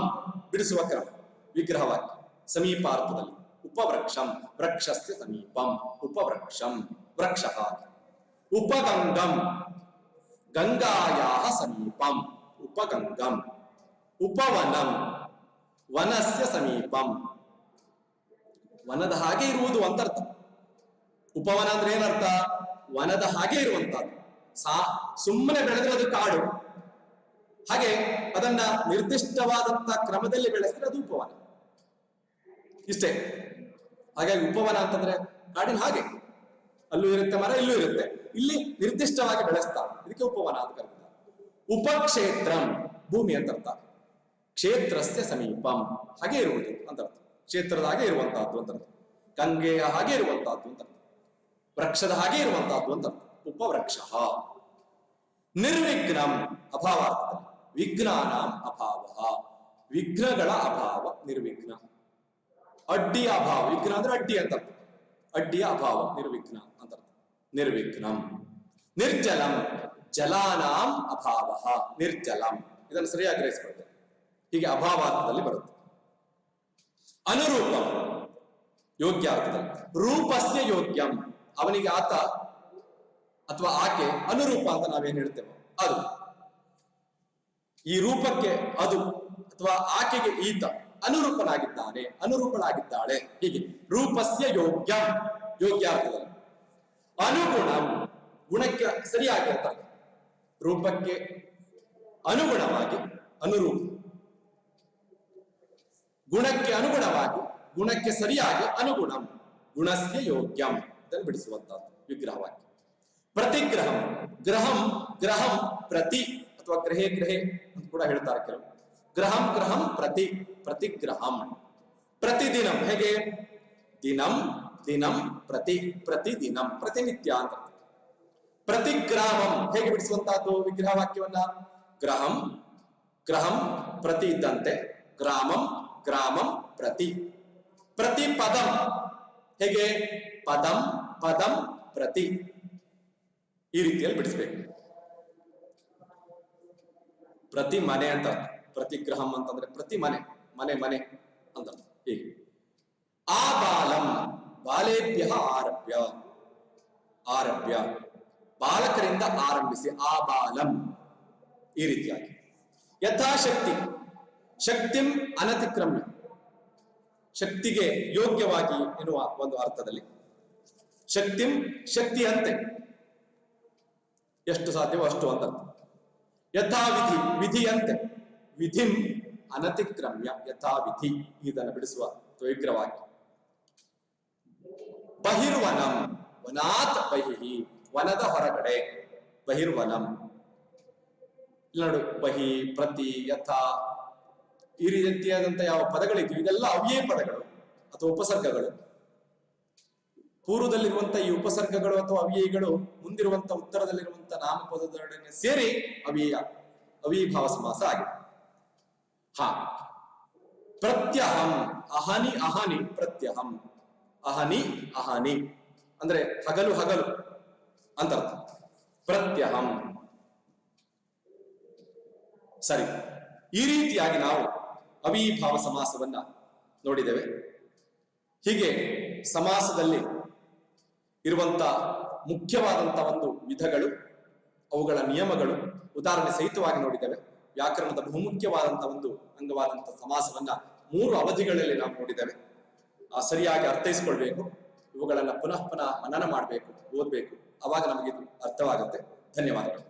ಬಿಡಿಸುವ ಕ್ರಮ, ವಿಗ್ರಹವಾಕ್ಯ ಸಮೀಪಾರ್ಥದಲ್ಲಿ. ಉಪವೃಕ್ಷಂ, ವೃಕ್ಷಸ್ಯ ಸಮೀಪಂ ಉಪವೃಕ್ಷಂ, ವೃಕ್ಷಃ. ಉಪಗಂಗಂ, ಗಂಗಾಯಾಹ ಸಮೀಪಂ ಉಪಗಂಗಂ. ಉಪವನಂ, ವನಸ್ಯ ಸಮೀಪಂ, ವನದ ಹಾಗೆ ಇರುವುದು ಅಂತ ಅರ್ಥ. ಉಪವನ ಅಂದ್ರೆ ಏನರ್ಥ? ವನದ ಹಾಗೆ ಇರುವಂತಹದ್ದು. ಸುಮ್ಮನೆ ಬೆಳೆದ್ರೆ ಅದು ಕಾಡು, ಹಾಗೆ ಅದನ್ನ ನಿರ್ದಿಷ್ಟವಾದಂತಹ ಕ್ರಮದಲ್ಲಿ ಬೆಳೆಸಿದ್ರೆ ಅದು ಉಪವನ. ಇಷ್ಟೇ. ಹಾಗಾಗಿ ಉಪವನ ಅಂತಂದ್ರೆ ಕಾಡಿನ ಹಾಗೆ, ಅಲ್ಲೂ ಇರುತ್ತೆ ಮರ, ಇಲ್ಲೂ ಇರುತ್ತೆ, ಇಲ್ಲಿ ನಿರ್ದಿಷ್ಟವಾಗಿ ಬೆಳೆಸ್ತಾ, ಇದಕ್ಕೆ ಉಪವನ ಅಂತ ಕರೀತಾರೆ. ಉಪಕ್ಷೇತ್ರಂ, ಭೂಮಿ ಅಂತ ಅರ್ಥ. ಕ್ಷೇತ್ರಸ್ಯ ಸಮೀಪಂ, ಹಾಗೆ ಇರುವುದು ಅಂತ ಅರ್ಥ. ಕ್ಷೇತ್ರದ ಹಾಗೆ ಇರುವಂತಹದ್ದು ಅಂತ ಅರ್ಥ. ಗಂಗೆಯ ಹಾಗೆ ಇರುವಂತಹದ್ದು ಅಂತ ಅರ್ಥ. ವೃಕ್ಷದ ಹಾಗೆ ಇರುವಂತಹದ್ದು ಅಂತ ಅರ್ಥ. ಉಪವೃಕ್ಷ. ನಿರ್ವಿಘ್ನಂ, ಅಭಾವಾರ್ಥದಲ್ಲಿ. ವಿಘ್ನಾನಾಂ ಅಭಾವ, ವಿಘ್ನಗಳ ಅಭಾವ ನಿರ್ವಿಘ್ನ. ಅಡ್ಡಿಯ ಅಭಾವ, ವಿಘ್ನ ಅಂದ್ರೆ ಅಡ್ಡಿ ಅಂತ ಅರ್ಥ. ಅಡ್ಡಿಯ ಅಭಾವ ನಿರ್ವಿಘ್ನ ಅಂತ ಅರ್ಥ. ನಿರ್ವಿಘ್ನಂ. ನಿರ್ಜಲಂ, ಜಲಾನಾಂ ಅಭಾವ ನಿರ್ಜಲಂ. ಇದನ್ನು ಸರಿಯಾಗಿ ಗ್ರಹಿಸಿಕೊಳ್ಳಿ. ಹೀಗೆ ಅಭಾವಾರ್ಥದಲ್ಲಿ ಬರುತ್ತೆ. ಅನುರೂಪಂ, ಯೋಗ್ಯ ಅರ್ಥದಲ್ಲಿ. ರೂಪಸ್ಯ ಯೋಗ್ಯಂ, ಅವನಿಗೆ ಆತ ಅಥವಾ ಆಕೆ ಅನುರೂಪ ಅಂತ ನಾವೇನ್ ಹೇಳ್ತೇವೆ ಅದು. ಈ ರೂಪಕ್ಕೆ ಅದು ಅಥವಾ ಆಕೆಗೆ ಈತ ಅನುರೂಪನಾಗಿದ್ದಾನೆ, ಅನುರೂಪನಾಗಿದ್ದಾಳೆ, ಹೀಗೆ. ರೂಪಸ್ಯ ಯೋಗ್ಯಂ, ಯೋಗ್ಯ ಅರ್ಥದಲ್ಲಿ. ಅನುಗುಣಂ, ಗುಣಕ್ಕೆ ಸರಿಯಾಗಿ ಅಂತ. ರೂಪಕ್ಕೆ ಅನುಗುಣವಾಗಿ ಅನುರೂಪ, ಗುಣಕ್ಕೆ ಅನುಗುಣವಾಗಿ ಗುಣಕ್ಕೆ ಸರಿಯಾಗಿ ಅನುಗುಣಂ. ಗುಣಸ್ಯ ಯೋಗ್ಯಂ ಇದನ್ನು ಬಿಡಿಸುವಂತಹದ್ದು ವಿಗ್ರಹವಾಕ್ಯ. ಪ್ರತಿಗ್ರಹಂ, ಗ್ರಹಂ ಗ್ರಹಂ ಪ್ರತಿ ಅಥವಾ ಗ್ರಹೇ ಗ್ರಹೇ ಅಂತ ಕೂಡ ಹೇಳ್ತಾರೆ ಕೆಲವು. ಗ್ರಹಂ ಗ್ರಹಂ ಪ್ರತಿ, ಪ್ರತಿಗ್ರಹಂ. ಪ್ರತಿದಿನಂ, ಹೇಗೆ? ದಿನಂ ದಿನಂ ಪ್ರತಿ, ಪ್ರತಿದಿನಂ, ಪ್ರತಿನಿತ್ಯ ಅಂತ. ಪ್ರತಿಗ್ರಾಮಂ, ಹೇಗೆ ಬಿಡಿಸುವಂತಹದ್ದು ವಿಗ್ರಹವಾಕ್ಯವನ್ನ? ಗ್ರಹಂ ಗ್ರಹಂ ಪ್ರತಿ ಇದ್ದಂತೆ, ಗ್ರಾಮಂ ಗ್ರಾಮಂ ಪ್ರತಿ. ಪ್ರತಿ ಪದಂ, ಹೇಗೆ? ಪದಂ ಪದಂ ಪ್ರತಿ, ಈ ರೀತಿಯಲ್ಲಿ ಬಿಡಿಸ್ಬೇಕು. ಪ್ರತಿ ಮನೆ ಅಂತ, ಪ್ರತಿಗ್ರಹಂ ಅಂತಂದ್ರೆ ಪ್ರತಿ ಮನೆ, ಮನೆ ಮನೆ ಅಂತ ಹೀಗೆ. ಆಬಾಲಂ, ಬಾಲೇಭ್ಯ ಆರಭ್ಯ, ಆರಭ್ಯ ಬಾಲಕರಿಂದ ಆರಂಭಿಸಿ, ಆಬಾಲಂ, ಈ ರೀತಿಯಾಗಿ. ಯಥಾಶಕ್ತಿ, ಶಕ್ತಿಂ ಅನತಿಕ್ರಮ್ಯ, ಶಕ್ತಿಗೆ ಯೋಗ್ಯವಾಗಿ ಎನ್ನುವ ಒಂದು ಅರ್ಥದಲ್ಲಿ. ಶಕ್ತಿಂ, ಶಕ್ತಿಯಂತೆ, ಎಷ್ಟು ಸಾಧ್ಯವೋ ಅಷ್ಟು ಅಂತ. ಯಥಾವಿಧಿ, ವಿಧಿಯಂತೆ. ವಿಧಿಂ ಅನತಿಕ್ರಮ್ಯ, ಯಥಾವಿಧಿ, ಇದನ್ನು ಬಿಡಿಸುವ ವಿಗ್ರಹವಾಕ್ಯ. ಬಹಿರ್ವನಂ, ವನಾತ್ ಬಹಿಹಿ, ವನದ ಹೊರಗಡೆ. ಬಹಿರ್ವನಂ, ಇಲ್ಲ ನೋಡು, ಬಹಿ, ಪ್ರತಿ, ಯಥಾ, ಈ ರೀತಿಯಾದಂತ ಯಾವ ಪದಗಳಿದ್ವು ಇದೆಲ್ಲ ಅವ್ಯಯ ಪದಗಳು ಅಥವಾ ಉಪಸರ್ಗಗಳು. ಪೂರ್ವದಲ್ಲಿರುವಂತ ಈ ಉಪಸರ್ಗಗಳು ಅಥವಾ ಅವ್ಯಯಗಳು ಮುಂದಿರುವಂತ ಉತ್ತರದಲ್ಲಿರುವಂತ ನಾಮಪದದೊಡನೆ ಸೇರಿ ಅವ್ಯಯ, ಅವಿಭಾವ ಸಮಾಸ ಆಗಿದೆ. ಪ್ರತ್ಯಹಂ, ಅಹನಿ ಅಹನಿ ಪ್ರತ್ಯಹಂ. ಅಹನಿ ಅಹನಿ ಅಂದ್ರೆ ಹಗಲು ಹಗಲು ಅಂತ ಅರ್ಥ. ಪ್ರತ್ಯಹಂ, ಸರಿ. ಈ ರೀತಿಯಾಗಿ ನಾವು ಅವಿಭಾವ ಸಮಾಸವನ್ನ ನೋಡಿದ್ದೇವೆ. ಹೀಗೆ ಸಮಾಸದಲ್ಲಿ ಇರುವಂತ ಮುಖ್ಯವಾದಂತ ಒಂದು ವಿಧಗಳು, ಅವುಗಳ ನಿಯಮಗಳು ಉದಾಹರಣೆ ಸಹಿತವಾಗಿ ನೋಡಿದ್ದೇವೆ. ವ್ಯಾಕರಣದ ಬಹುಮುಖ್ಯವಾದಂತಹ ಒಂದು ಅಂಗವಾದಂತಹ ಸಮಾಸವನ್ನ 3 ಅವಧಿಗಳಲ್ಲಿ ನಾವು ನೋಡಿದ್ದೇವೆ. ಸರಿಯಾಗಿ ಅರ್ಥೈಸಿಕೊಳ್ಬೇಕು. ಇವುಗಳನ್ನ ಪುನಃ ಪುನಃ ಮನನ ಮಾಡಬೇಕು, ಓದ್ಬೇಕು. ಅವಾಗ ನಮಗೆ ಇದು ಅರ್ಥವಾಗುತ್ತೆ. ಧನ್ಯವಾದಗಳು.